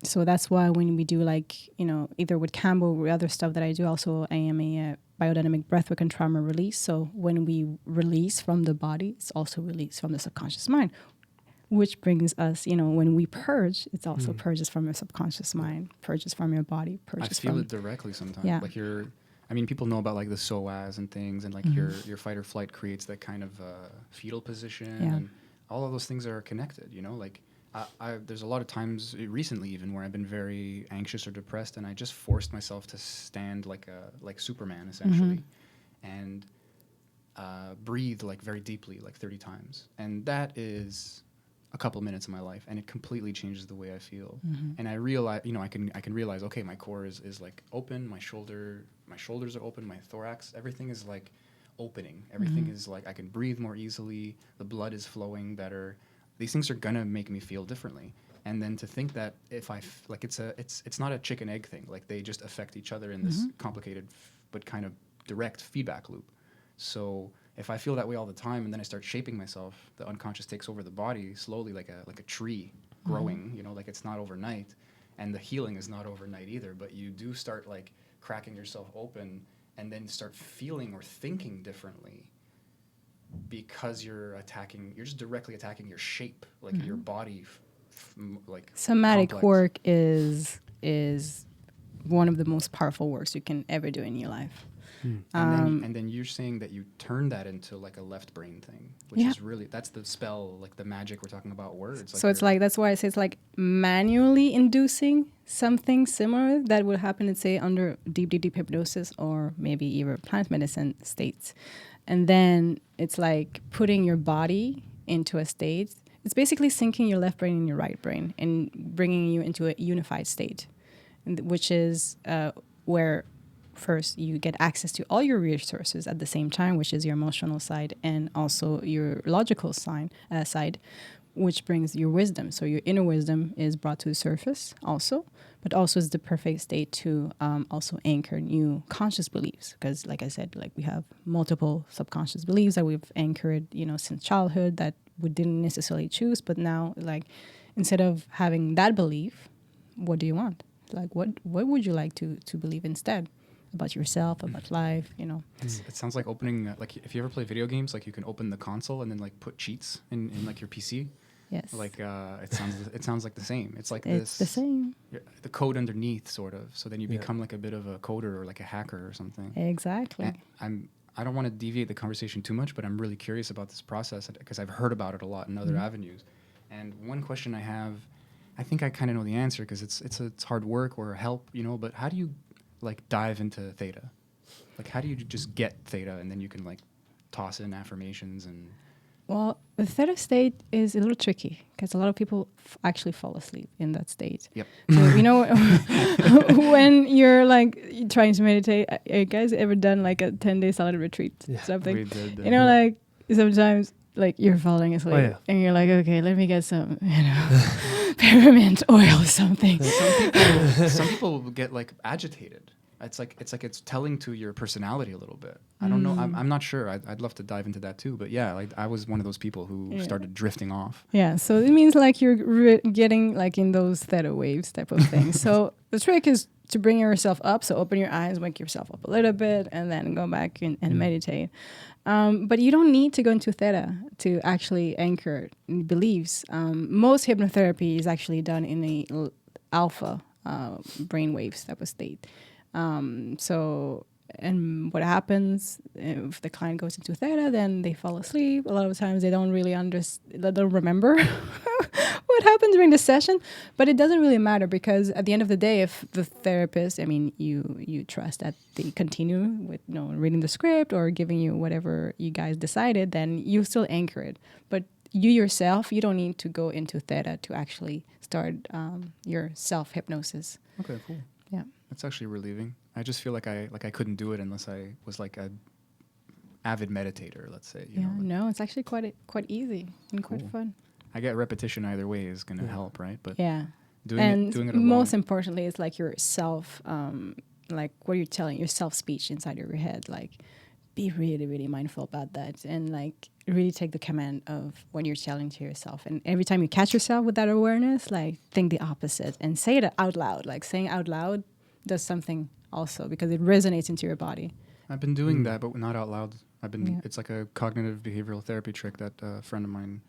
[SPEAKER 4] So that's why when we do like, either with Kambo or other stuff that I do, also I am a biodynamic breathwork and trauma release. So when we release from the body, it's also released from the subconscious mind, which brings us, when we purge, it's also purges from your subconscious mind, purges from your body, purges
[SPEAKER 2] I feel it directly sometimes.
[SPEAKER 4] Yeah.
[SPEAKER 2] Like people know about like the psoas and things, and like your fight or flight creates that kind of fetal position, and all of those things are connected. Like there's a lot of times recently even where I've been very anxious or depressed, and I just forced myself to stand like Superman essentially, and breathe like very deeply, like 30 times, and that is a couple minutes of my life, and it completely changes the way I feel. And I realize, I can realize, okay, my core is like open, my shoulders are open, my thorax, everything is like opening. Everything is like I can breathe more easily, the blood is flowing better. These things are gonna make me feel differently. And then to think that if it's not a chicken egg thing, like they just affect each other in this complicated but kind of direct feedback loop. So if I feel that way all the time, and then I start shaping myself, the unconscious takes over the body slowly, like a tree growing. Like it's not overnight, and the healing is not overnight either. But you do start like cracking yourself open, and then start feeling or thinking differently, because you're just directly attacking your shape, like your body, like
[SPEAKER 4] somatic
[SPEAKER 2] complex.
[SPEAKER 4] work is one of the most powerful works you can ever do in your life.
[SPEAKER 2] And then you're saying that you turn that into like a left brain thing, which is really, that's the spell, like the magic we're talking about words. Like
[SPEAKER 4] so it's like, that's why I say it's like manually inducing something similar that would happen, let's say, under deep hypnosis or maybe even plant medicine states. And then it's like putting your body into a state. It's basically syncing your left brain and your right brain and bringing you into a unified state, which is where first you get access to all your resources at the same time, which is your emotional side and also your logical side, which brings your wisdom. So your inner wisdom is brought to the surface also, but also is the perfect state to also anchor new conscious beliefs. Because like I said, like we have multiple subconscious beliefs that we've anchored, since childhood that we didn't necessarily choose. But now, like, instead of having that belief, what do you want? Like, what would you like to believe instead? About yourself, about life,
[SPEAKER 2] It sounds like opening, like if you ever play video games, like you can open the console and then like put cheats in like your PC.
[SPEAKER 4] Yes.
[SPEAKER 2] Like it sounds like the same. It's like
[SPEAKER 4] it's the same.
[SPEAKER 2] The code underneath, sort of. So then you become like a bit of a coder or like a hacker or something.
[SPEAKER 4] Exactly.
[SPEAKER 2] And I don't want to deviate the conversation too much, but I'm really curious about this process because I've heard about it a lot in other avenues. And one question I have, I think I kind of know the answer because it's hard work or help, but how do you like dive into theta? Like how do you just get theta and then you can like toss in affirmations and
[SPEAKER 4] Well, the theta state is a little tricky because a lot of people actually fall asleep in that state.
[SPEAKER 2] Yep.
[SPEAKER 4] So, when you're like trying to meditate, you guys ever done like a 10-day silent retreat?
[SPEAKER 1] Yeah,
[SPEAKER 4] Something?
[SPEAKER 2] We did,
[SPEAKER 4] Like sometimes like you're falling asleep and you're like, okay, let me get some, peppermint oil or something.
[SPEAKER 2] Some people get like agitated. It's like it's telling to your personality a little bit. I don't know. I'm not sure. I'd love to dive into that too. But yeah, like I was one of those people who started drifting off.
[SPEAKER 4] Yeah. So it means like you're getting like in those theta waves type of thing. So the trick is to bring yourself up. So open your eyes, wake yourself up a little bit, and then go back and meditate. But you don't need to go into theta to actually anchor beliefs. Most hypnotherapy is actually done in a alpha brainwaves type of state. And what happens if the client goes into theta, then they fall asleep. A lot of times they don't really they don't remember what happened during the session, but it doesn't really matter because at the end of the day, if the therapist, you trust that they continue with, reading the script or giving you whatever you guys decided, then you still anchor it. But you yourself, you don't need to go into theta to actually start your self-hypnosis.
[SPEAKER 2] Okay, cool.
[SPEAKER 4] Yeah.
[SPEAKER 2] That's actually relieving. I just feel like I couldn't do it unless I was like a avid meditator, let's say.
[SPEAKER 4] No, it's actually quite easy and quite fun.
[SPEAKER 2] I get repetition either way is going to help, right? But doing it alone.
[SPEAKER 4] Most importantly, it's like your self, like what you're telling your self speech inside of your head. Like, be really, really mindful about that, and like really take the command of what you're telling to yourself. And every time you catch yourself with that awareness, like think the opposite and say it out loud. Like saying out loud does something also because it resonates into your body.
[SPEAKER 2] I've been doing that, but not out loud. It's like a cognitive behavioral therapy trick that a friend of mine,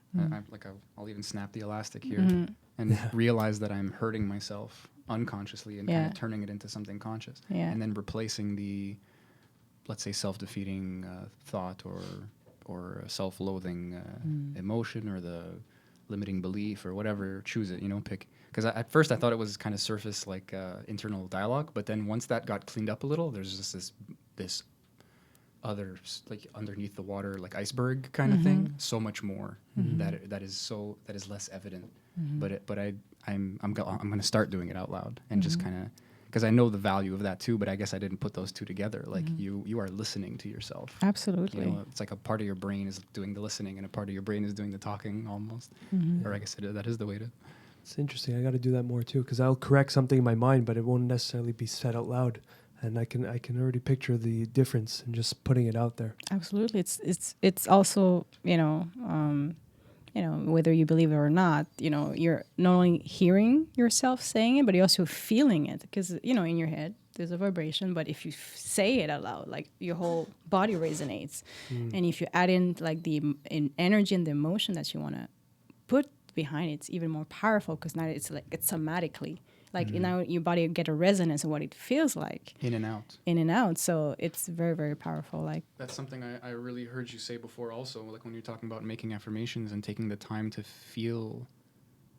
[SPEAKER 2] I'll even snap the elastic here and realize that I'm hurting myself unconsciously and kind of turning it into something conscious.
[SPEAKER 4] Yeah.
[SPEAKER 2] And then replacing the, let's say, self-defeating thought or self-loathing emotion or the limiting belief or whatever, choose it, pick. Because at first I thought it was kind of surface like internal dialogue, but then once that got cleaned up a little, there's just this other like underneath the water like iceberg kind of thing. So much more that is less evident. But I'm gonna start doing it out loud and just kind of. Because I know the value of that too, but I guess I didn't put those two together. Like you are listening to yourself.
[SPEAKER 4] Absolutely.
[SPEAKER 2] It's like a part of your brain is doing the listening and a part of your brain is doing the talking almost. Or I guess that is the way to.
[SPEAKER 1] It's interesting. I got to do that more too because I'll correct something in my mind, but it won't necessarily be said out loud. And I can already picture the difference in just putting it out there.
[SPEAKER 4] Absolutely. It's also, whether you believe it or not, you're not only hearing yourself saying it, but you're also feeling it because, in your head, there's a vibration. But if you say it out loud, like your whole body resonates. And if you add in like the energy and the emotion that you want to put behind it, it's even more powerful because now it's somatically. Like now your body get a resonance of what it feels like.
[SPEAKER 2] In and out.
[SPEAKER 4] So it's very, very powerful. Like
[SPEAKER 2] that's something I really heard you say before also, like when you're talking about making affirmations and taking the time to feel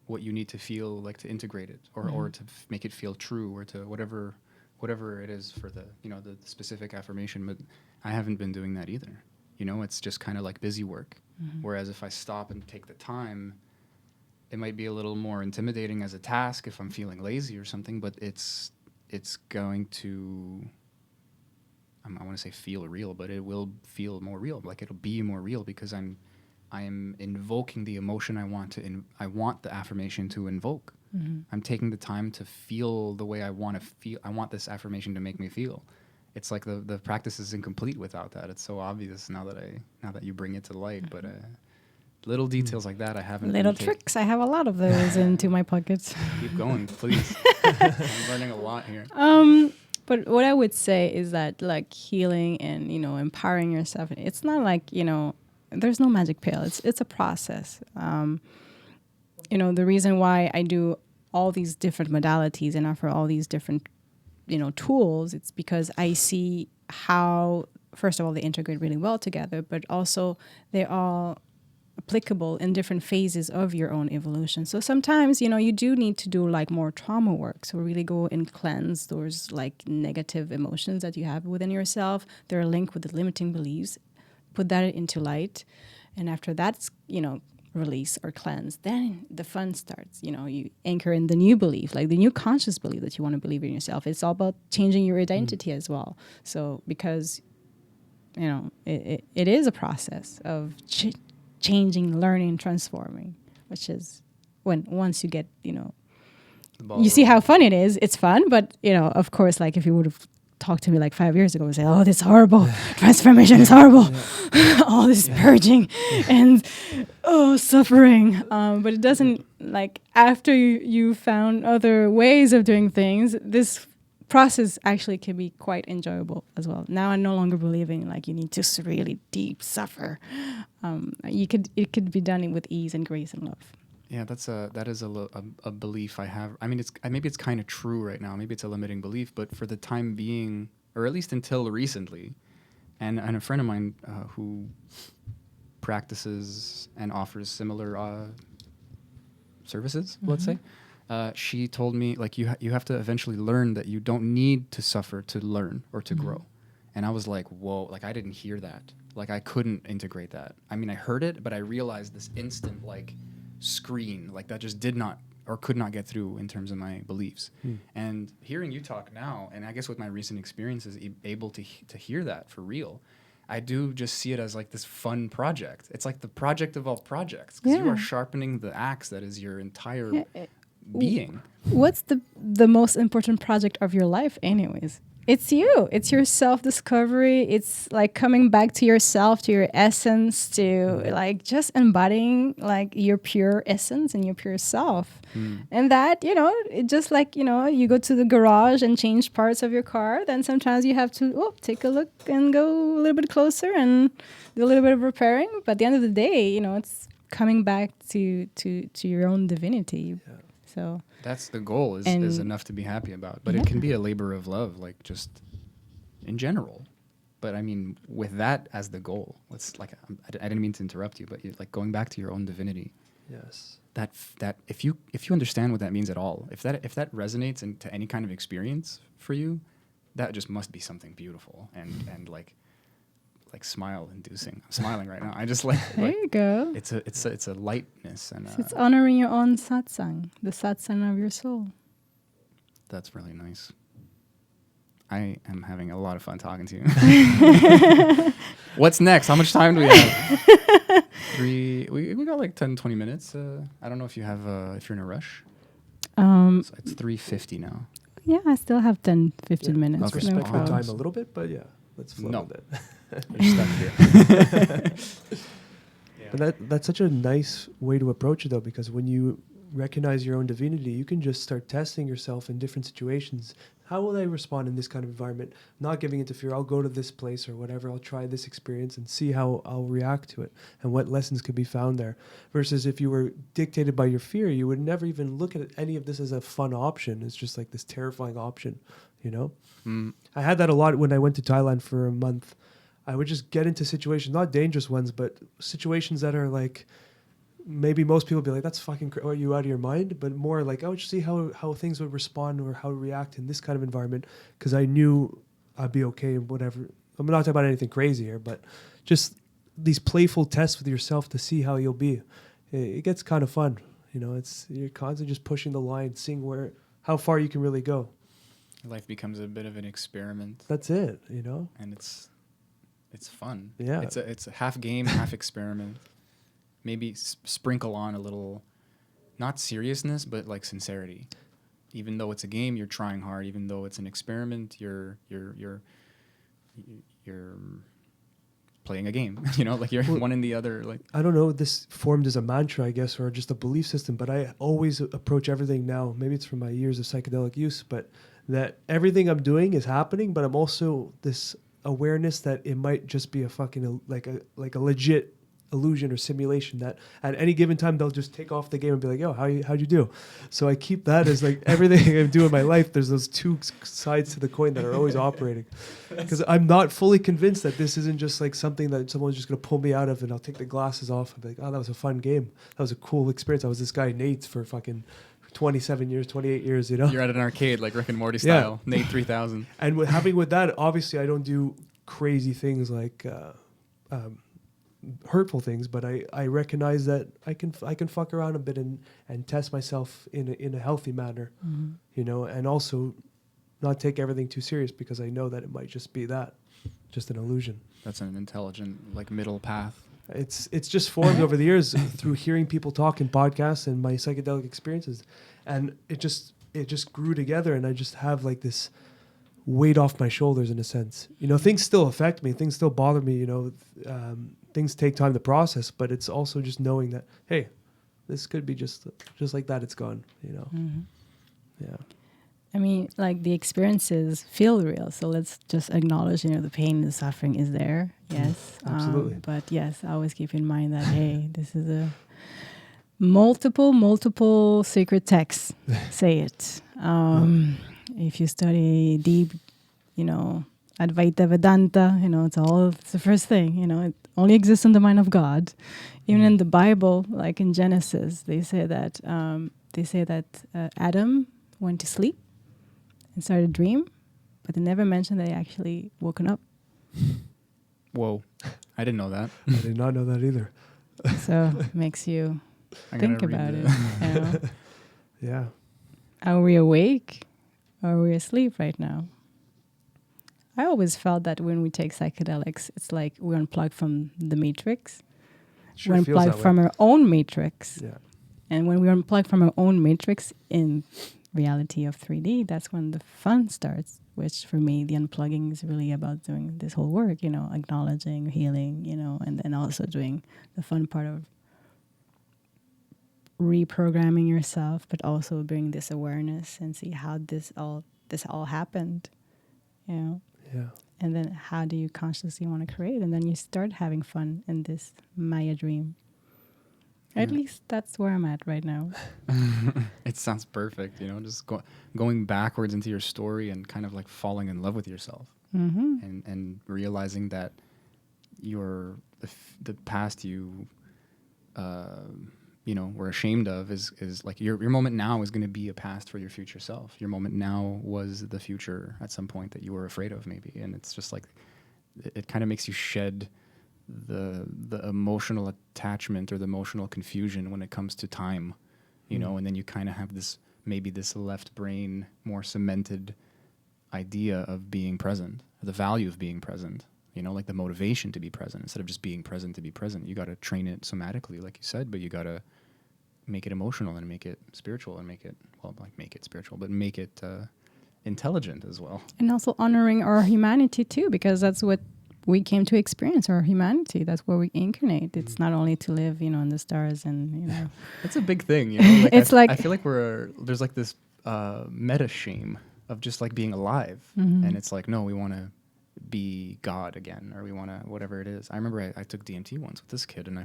[SPEAKER 2] what you need to feel, like to integrate it or to make it feel true or to whatever it is for the, the specific affirmation. But I haven't been doing that either. It's just kind of like busy work. Whereas if I stop and take the time, it might be a little more intimidating as a task if I'm feeling lazy or something, but it's going to, I want to say feel real, but it will feel more real. Like it'll be more real because I am invoking the emotion I want the affirmation to invoke. I'm taking the time to feel the way I want to feel. I want this affirmation to make me feel. It's like the practice is incomplete without that. It's so obvious now that you bring it to light, but little details like that I haven't.
[SPEAKER 4] Little tricks. I have a lot of those into my pockets.
[SPEAKER 2] Keep going, please. I'm learning a lot here.
[SPEAKER 4] But what I would say is that like healing and empowering yourself, it's not like there's no magic pill. It's a process. The reason why I do all these different modalities and offer all these different tools, it's because I see how first of all they integrate really well together, but also they're all applicable in different phases of your own evolution. So sometimes, you do need to do like more trauma work. So really go and cleanse those like negative emotions that you have within yourself. They're linked with the limiting beliefs. Put that into light. And after that's, release or cleanse, then the fun starts. You anchor in the new belief, like the new conscious belief that you want to believe in yourself. It's all about changing your identity as well. So because, it is a process of changing, learning, transforming, which is once you get, you see how fun it is. It's fun, but, of course, like if you would have talked to me like 5 years ago and say, oh, this is horrible. Transformation is horrible. All this purging and suffering. But it doesn't, like, after you found other ways of doing things, this process actually can be quite enjoyable as well. Now I'm no longer believing like you need to really deep suffer. It could be done with ease and grace and love.
[SPEAKER 2] Yeah, that is a belief I have. I mean, maybe it's kind of true right now. Maybe it's a limiting belief, but for the time being, or at least until recently, and a friend of mine who practices and offers similar services, let's say, she told me like you have to eventually learn that you don't need to suffer to learn or to grow. And I was like, whoa, like I didn't hear that. Like I couldn't integrate that. I mean, I heard it, but I realized this instant like screen, like that just did not or could not get through in terms of my beliefs. And hearing you talk now, and I guess with my recent experiences, able to hear that for real, I do just see it as like this fun project. It's like the project of all projects, because you are sharpening the axe that is your entire being.
[SPEAKER 4] What's the most important project of your life anyways? It's you. It's your self-discovery. It's like coming back to yourself, to your essence, to like just embodying like your pure essence and your pure self. And that, it just like, you go to the garage and change parts of your car. Then sometimes you have to take a look and go a little bit closer and do a little bit of repairing. But at the end of the day, it's coming back to your own divinity. Yeah. So
[SPEAKER 2] that's the goal is enough to be happy about, but it can be a labor of love, like just in general. But I mean, with that as the goal, let's like, I didn't mean to interrupt you, but like going back to your own divinity.
[SPEAKER 1] Yes.
[SPEAKER 2] That if you understand what that means at all, if that resonates into any kind of experience for you, that just must be something beautiful and like smile inducing. I'm smiling right now. I just like
[SPEAKER 4] there you go.
[SPEAKER 2] It's a lightness and
[SPEAKER 4] so it's honoring your own satsang, the satsang of your soul.
[SPEAKER 2] That's really nice. I am having a lot of fun talking to you. What's next? How much time do we have? We got like 10-20 minutes. I don't know if you have if you're in a rush. So it's 3:50 now.
[SPEAKER 4] Yeah, I still have 10-15 minutes.
[SPEAKER 1] Let's respect the time a little bit, but yeah, let's flow with it.
[SPEAKER 2] We're stuck here.
[SPEAKER 1] But that's such a nice way to approach it, though, because when you recognize your own divinity, you can just start testing yourself in different situations. How will I respond in this kind of environment? Not giving into fear. I'll go to this place or whatever. I'll try this experience and see how I'll react to it and what lessons could be found there. Versus if you were dictated by your fear, you would never even look at any of this as a fun option. It's just like this terrifying option, I had that a lot when I went to Thailand for a month. I would just get into situations, not dangerous ones, but situations that are like, maybe most people would be like, that's fucking are you out of your mind? But more like, I would just see how things would respond or how to react in this kind of environment, because I knew I'd be okay and whatever. I'm not talking about anything crazy here, but just these playful tests with yourself to see how you'll be. It gets kind of fun. You're constantly just pushing the line, seeing how far you can really go.
[SPEAKER 2] Life becomes a bit of an experiment.
[SPEAKER 1] That's it,
[SPEAKER 2] And it's fun.
[SPEAKER 1] Yeah.
[SPEAKER 2] It's a half game, half experiment. Maybe sprinkle on a little, not seriousness, but like sincerity. Even though it's a game, you're trying hard. Even though it's an experiment, you're playing a game. Like you're one and the other. Like
[SPEAKER 1] I don't know, this formed as a mantra, I guess, or just a belief system. But I always approach everything now. Maybe it's from my years of psychedelic use, but that everything I'm doing is happening. But I'm also this awareness that it might just be a fucking like a legit illusion or simulation, that at any given time they'll just take off the game and be like, yo, how'd you do? So I keep that as like everything I do in my life, there's those two sides to the coin that are always operating, because I'm not fully convinced that this isn't just like something that someone's just going to pull me out of, and I'll take the glasses off and be like, oh, that was a fun game, that was a cool experience, I was this guy Nate for fucking 27 years, 28 years, You're
[SPEAKER 2] at an arcade like Rick and Morty style, Nate 3000. And
[SPEAKER 1] with that, obviously I don't do crazy things like hurtful things, but I recognize that I can fuck around a bit and test myself in a healthy manner, you know, and also not take everything too serious because I know that it might just be just an illusion.
[SPEAKER 2] That's an intelligent, like, middle path.
[SPEAKER 1] It's just formed over the years through hearing people talk in podcasts and my psychedelic experiences, and it just grew together, and I just have like this weight off my shoulders in a sense. You know, things still affect me, things still bother me. You know, things take time to process, but it's also just knowing that, hey, this could be just like that. It's gone. You know, yeah.
[SPEAKER 4] I mean, like, the experiences feel real. So let's just acknowledge, you know, the pain and the suffering is there. Yes.
[SPEAKER 1] Absolutely.
[SPEAKER 4] But yes, I always keep in mind that, hey, this is a multiple sacred texts say it. If you study deep, you know, Advaita Vedanta, you know, it's the first thing, you know, it only exists in the mind of God. Even in the Bible, like in Genesis, they say that Adam went to sleep and started a dream, but they never mentioned that he actually woken up.
[SPEAKER 2] Whoa. I didn't know that.
[SPEAKER 1] I did not know that either.
[SPEAKER 4] So it makes you think about it. You know?
[SPEAKER 1] Yeah.
[SPEAKER 4] Are we awake or are we asleep right now? I always felt that when we take psychedelics, it's like we unplug from the matrix.
[SPEAKER 1] Sure
[SPEAKER 4] we unplug from our own matrix.
[SPEAKER 1] Yeah.
[SPEAKER 4] And when we unplug from our own matrix in reality of 3D, that's when the fun starts, which for me, the unplugging is really about doing this whole work, you know, acknowledging, healing, you know, and then also doing the fun part of reprogramming yourself, but also bring this awareness and see how this all happened, you know.
[SPEAKER 1] Yeah.
[SPEAKER 4] And then how do you consciously want to create? And then you start having fun in this Maya dream. At least that's where I'm at right now.
[SPEAKER 2] It sounds perfect, you know, just going backwards into your story and kind of like falling in love with yourself, and realizing that the past you know, were ashamed of is like your moment now is going to be a past for your future self. Your moment now was the future at some point that you were afraid of, maybe, and it's just like it kind of makes you shed the emotional attachment or the emotional confusion when it comes to time, you know, and then you kind of have this left brain more cemented idea of being present, the value of being present, you know, like the motivation to be present instead of just being present to be present. You got to train it somatically, like you said, but you got to make it emotional and make it spiritual and make it intelligent as well. And
[SPEAKER 4] also honoring our humanity too, because that's what we came to experience, our humanity. That's where we incarnate. It's not only to live, you know, in the stars and, you know.
[SPEAKER 2] That's a big thing, you know. Like I feel like there's like this meta shame of just like being alive. And it's like, no, we want to be God again, or we want to, whatever it is. I remember I took DMT once with this kid, and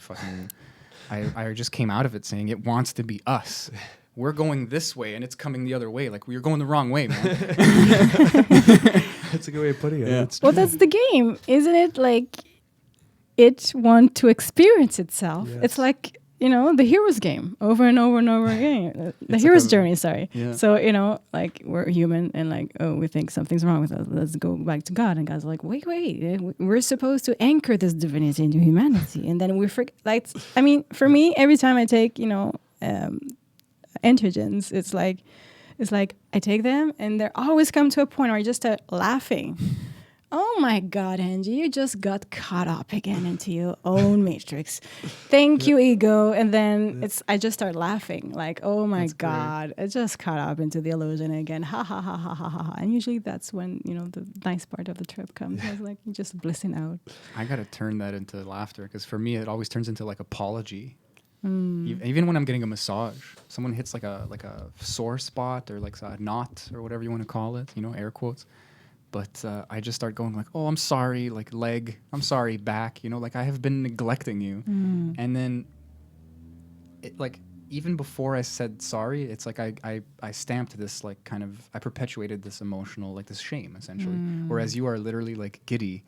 [SPEAKER 2] I just came out of it saying it wants to be us. We're going this way, and it's coming the other way. Like, we're going the wrong way, man.
[SPEAKER 1] That's a good way of putting it.
[SPEAKER 2] Yeah.
[SPEAKER 4] Well, that's the game, isn't it? Like, it wants to experience itself. Yes. It's like, you know, the hero's game over and over and over again. The hero's journey, sorry. Yeah. So, you know, like, we're human and like, oh, we think something's wrong with us. Let's go back to God. And God's like, wait, we're supposed to anchor this divinity into humanity. And then we forget. Like, I mean, for me, every time I take, you know, entheogens, it's like I take them and they always come to a point where I just start laughing. Oh my God, Angie, you just got caught up again into your own matrix. Thank you, ego. And then I just start laughing like, oh my God, I just caught up into the illusion again. Ha ha ha ha ha ha. And usually that's when, you know, the nice part of the trip comes. I was like just blissing out.
[SPEAKER 2] I got to turn that into laughter, because for me, it always turns into like apology. Even when I'm getting a massage, someone hits like a sore spot or like a knot or whatever you want to call it, you know, air quotes. But I just start going like, oh, I'm sorry, like leg, I'm sorry, back, you know, like I have been neglecting you. And then it, like, even before I said sorry, it's like I stamped this like kind of, I perpetuated this emotional, like this shame essentially. Whereas you are literally like giddy.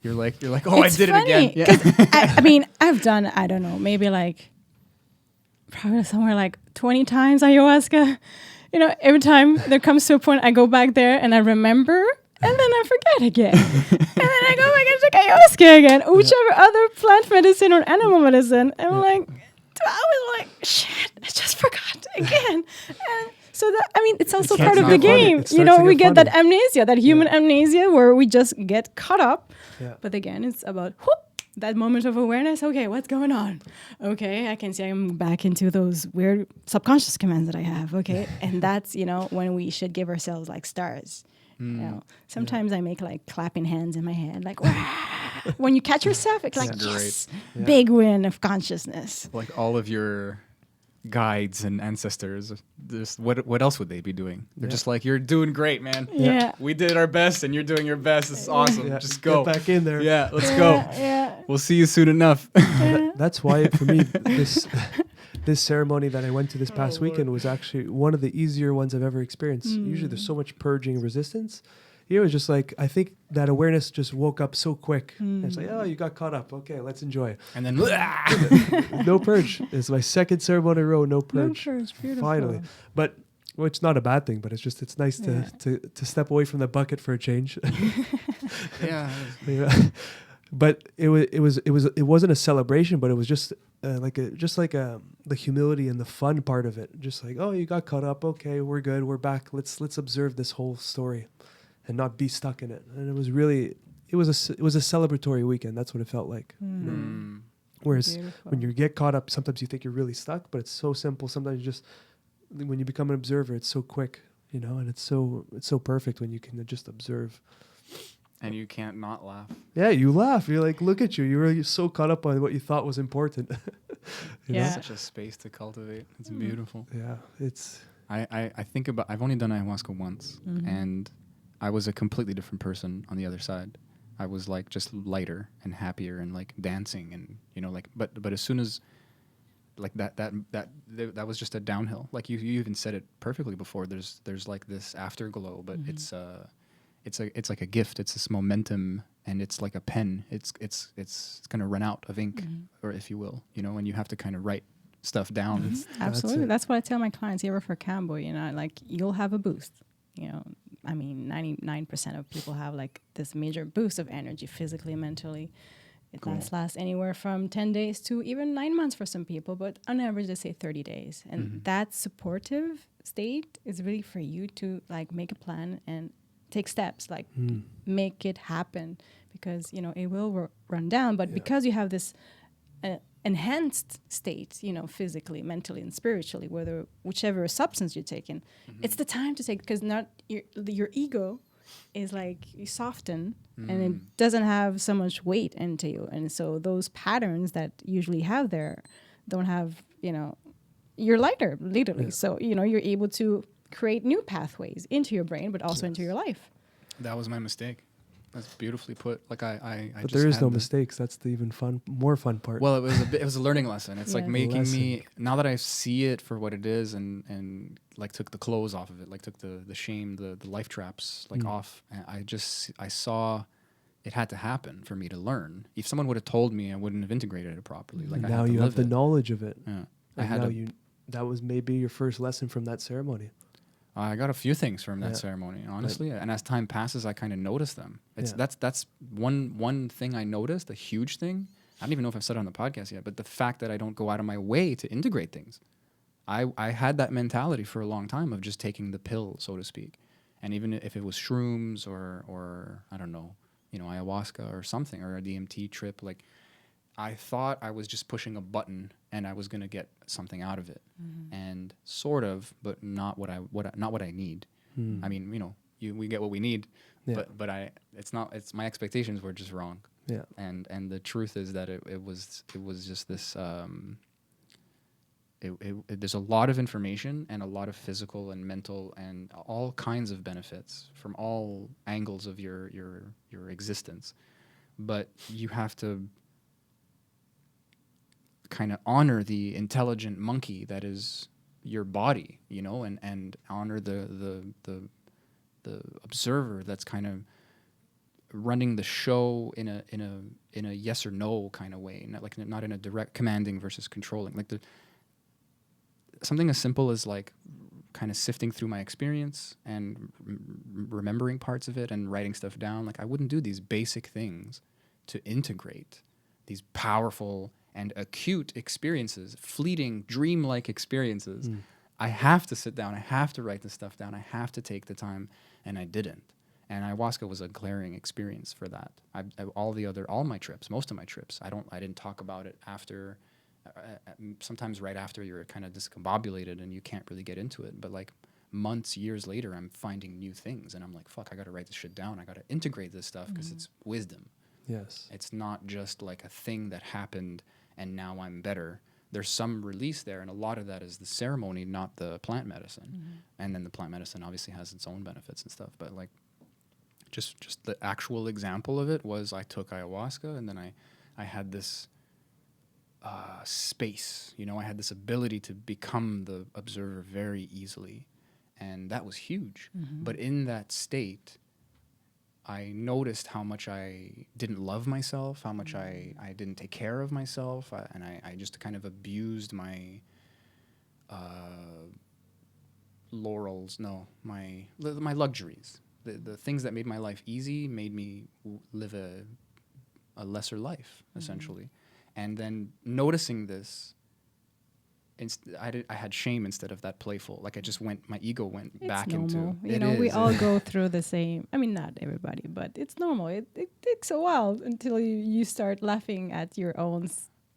[SPEAKER 2] You're like, oh, it's I did funny, it again. Yeah.
[SPEAKER 4] I mean, I've done, I don't know, maybe like probably somewhere like 20 times ayahuasca. You know, every time there comes to a point, I go back there and I remember, and then I forget again. And then I go back and the ayahuasca again, or whichever other plant medicine or animal medicine. And I'm like, I was like, shit, I just forgot again. And so that, I mean, it's also part of the game. You know, we get that amnesia, that human amnesia where we just get caught up.
[SPEAKER 1] Yeah.
[SPEAKER 4] But again, it's about that moment of awareness. Okay, what's going on? Okay, I can see I'm back into those weird subconscious commands that I have. Okay, and that's, you know, when we should give ourselves like stars. You know, sometimes I make like clapping hands in my head, like when you catch yourself, it's like yes, big win of consciousness.
[SPEAKER 2] Like all of your guides and ancestors, this what else would they be doing? They're just like, you're doing great, man.
[SPEAKER 4] Yeah,
[SPEAKER 2] we did our best, and you're doing your best. It's awesome. Just go
[SPEAKER 1] Get back in there.
[SPEAKER 2] Yeah, let's go.
[SPEAKER 4] Yeah.
[SPEAKER 2] We'll see you soon enough.
[SPEAKER 1] That's why for me this ceremony that I went to this past weekend was actually one of the easier ones I've ever experienced. Usually there's so much purging and resistance. Here it was just like, I think that awareness just woke up so quick. It's like, oh, you got caught up. Okay, let's enjoy it.
[SPEAKER 2] And then
[SPEAKER 1] No purge. It's my second ceremony in a row. No purge.
[SPEAKER 4] No purge. Beautiful.
[SPEAKER 1] Finally. But well, it's not a bad thing, but it's nice to step away from the bucket for a change.
[SPEAKER 2] yeah.
[SPEAKER 1] But it wasn't a celebration, but it was just the humility and the fun part of it. Just like, oh, you got caught up. Okay, we're good. We're back. Let's observe this whole story, and not be stuck in it. And it was a celebratory weekend. That's what it felt like. You know? Whereas when you get caught up, sometimes you think you're really stuck, but it's so simple. Sometimes you just, when you become an observer, it's so quick, you know, and it's so perfect when you can just observe.
[SPEAKER 2] And you can't not laugh.
[SPEAKER 1] Yeah, you laugh. You're like, look at you. You're so caught up on what you thought was important. you know?
[SPEAKER 2] Such a space to cultivate. It's beautiful.
[SPEAKER 1] Yeah, it's.
[SPEAKER 2] I think about. I've only done ayahuasca once, and I was a completely different person on the other side. I was like just lighter and happier and like dancing and, you know, like. But as soon as like that was just a downhill. Like you even said it perfectly before. There's like this afterglow, but it's like a gift. It's this momentum, and it's like a pen. It's going to run out of ink, or if you will, you know, and you have to kind of write stuff down.
[SPEAKER 4] Absolutely. That's what I tell my clients here for Kambo, you know, like you'll have a boost, you know. I mean, 99% of people have like this major boost of energy physically and mentally. It lasts anywhere from 10 days to even 9 months for some people, but on average, they say 30 days. And that supportive state is really for you to like make a plan and take steps, like make it happen, because, you know, it will run down. But because you have this enhanced state, you know, physically, mentally, and spiritually, whichever substance you're taking, it's the time to take, because not your ego is like you soften and it doesn't have so much weight into you. And so those patterns that usually have there don't have, you know, you're lighter, literally. So, you know, you're able to create new pathways into your brain, but also into your life.
[SPEAKER 2] That was my mistake. That's beautifully put. Like
[SPEAKER 1] but there is no mistakes. That's the even more fun part.
[SPEAKER 2] Well, it was a learning lesson. It's like making me, now that I see it for what it is, and like took the clothes off of it, like took the shame, the life traps like off. And I saw it had to happen for me to learn. If someone would have told me, I wouldn't have integrated it properly. Like
[SPEAKER 1] now you have the knowledge of it.
[SPEAKER 2] Yeah,
[SPEAKER 1] that was maybe your first lesson from that ceremony.
[SPEAKER 2] I got a few things from that ceremony, honestly, and as time passes, I kind of notice them. That's one thing I noticed, a huge thing. I don't even know if I've said it on the podcast yet, but the fact that I don't go out of my way to integrate things. I had that mentality for a long time of just taking the pill, so to speak, and even if it was shrooms or I don't know, you know, ayahuasca or something, or a DMT trip, like I thought I was just pushing a button and I was going to get something out of it, and sort of, but not what I need. I mean, you know, we get what we need, but it's my expectations were just wrong. Yeah. And the truth is that it was just this. There's a lot of information and a lot of physical and mental and all kinds of benefits from all angles of your existence, but you have to kind of honor the intelligent monkey that is your body, you know, and honor the observer that's kind of running the show in a yes or no kind of way, not in a direct commanding versus controlling. Like something as simple as like kind of sifting through my experience and remembering parts of it and writing stuff down. Like I wouldn't do these basic things to integrate these powerful and acute experiences, fleeting, dreamlike experiences. I have to sit down. I have to write this stuff down. I have to take the time, and I didn't. And ayahuasca was a glaring experience for that. All my trips, most of my trips, I didn't talk about it after. Sometimes right after you're kind of discombobulated and you can't really get into it. But like months, years later, I'm finding new things, and I'm like, fuck, I got to write this shit down. I got to integrate this stuff because it's wisdom.
[SPEAKER 1] Yes.
[SPEAKER 2] It's not just like a thing that happened and now I'm better. There's some release there, and a lot of that is the ceremony, not the plant medicine. And then the plant medicine obviously has its own benefits and stuff. But like, just the actual example of it was I took ayahuasca, and then I had this space. You know, I had this ability to become the observer very easily, and that was huge. But in that state, I noticed how much I didn't love myself, how much I didn't take care of myself, and I just kind of abused my laurels. No, my luxuries. The things that made my life easy made me live a lesser life, essentially. And then noticing this, I had shame instead of that playful. Like my ego went back
[SPEAKER 4] normal.
[SPEAKER 2] into.
[SPEAKER 4] You know, we all go through the same. I mean, not everybody, but it's normal. It takes a while until you start laughing at your own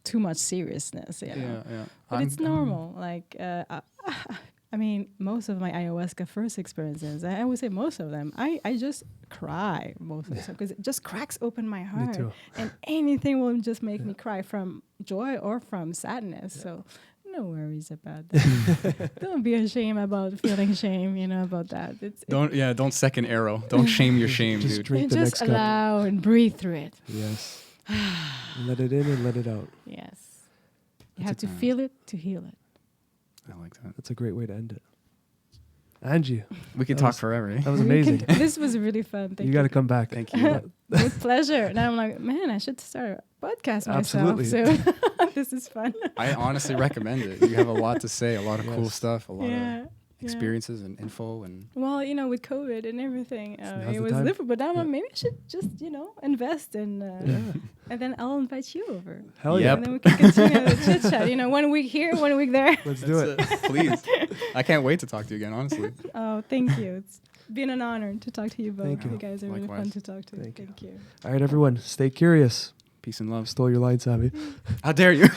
[SPEAKER 4] too much seriousness. You know?
[SPEAKER 2] Yeah.
[SPEAKER 4] But it's normal. Like, I mean, most of my ayahuasca first experiences, I would say most of them, I just cry most of the time because it just cracks open my heart.
[SPEAKER 1] Me too.
[SPEAKER 4] And anything will just make me cry from joy or from sadness. Yeah. So no worries about that. Don't be ashamed about feeling shame, you know, about that.
[SPEAKER 2] Don't second arrow. Don't shame your shame,
[SPEAKER 1] just
[SPEAKER 2] dude.
[SPEAKER 1] Drink the
[SPEAKER 4] just
[SPEAKER 1] next
[SPEAKER 4] allow and breathe through it.
[SPEAKER 1] Yes. Let it in and let it out.
[SPEAKER 4] Yes. You have to feel it to heal it.
[SPEAKER 2] I like that.
[SPEAKER 1] That's a great way to end it. Angie.
[SPEAKER 2] We could talk forever. Eh?
[SPEAKER 1] That was amazing.
[SPEAKER 4] This was really fun. Thank you.
[SPEAKER 1] You got to come back.
[SPEAKER 2] Thank you.
[SPEAKER 4] With pleasure. Now I'm like, man, I should start a podcast myself.
[SPEAKER 1] Absolutely.
[SPEAKER 4] So this is fun.
[SPEAKER 2] I honestly recommend it. You have a lot to say, a lot of cool stuff, a lot of experiences and info. And
[SPEAKER 4] well, you know, with COVID and everything, it was
[SPEAKER 1] time.
[SPEAKER 4] different. But now maybe I should just, you know, invest in, and then I'll invite you over.
[SPEAKER 1] Hell yeah.
[SPEAKER 4] And then we can continue the chit chat. You know, 1 week here, 1 week there.
[SPEAKER 1] Let's do it.
[SPEAKER 2] Please. I can't wait to talk to you again, honestly.
[SPEAKER 4] Oh, thank you. It's been an honor to talk to you both.
[SPEAKER 1] Thank you.
[SPEAKER 4] You guys are really fun
[SPEAKER 2] Likewise.
[SPEAKER 4] to talk to.
[SPEAKER 1] Thank
[SPEAKER 4] Thank you.
[SPEAKER 1] All right, everyone. Stay curious.
[SPEAKER 2] Peace and love.
[SPEAKER 1] Stole your line, Sabi.
[SPEAKER 2] How dare you?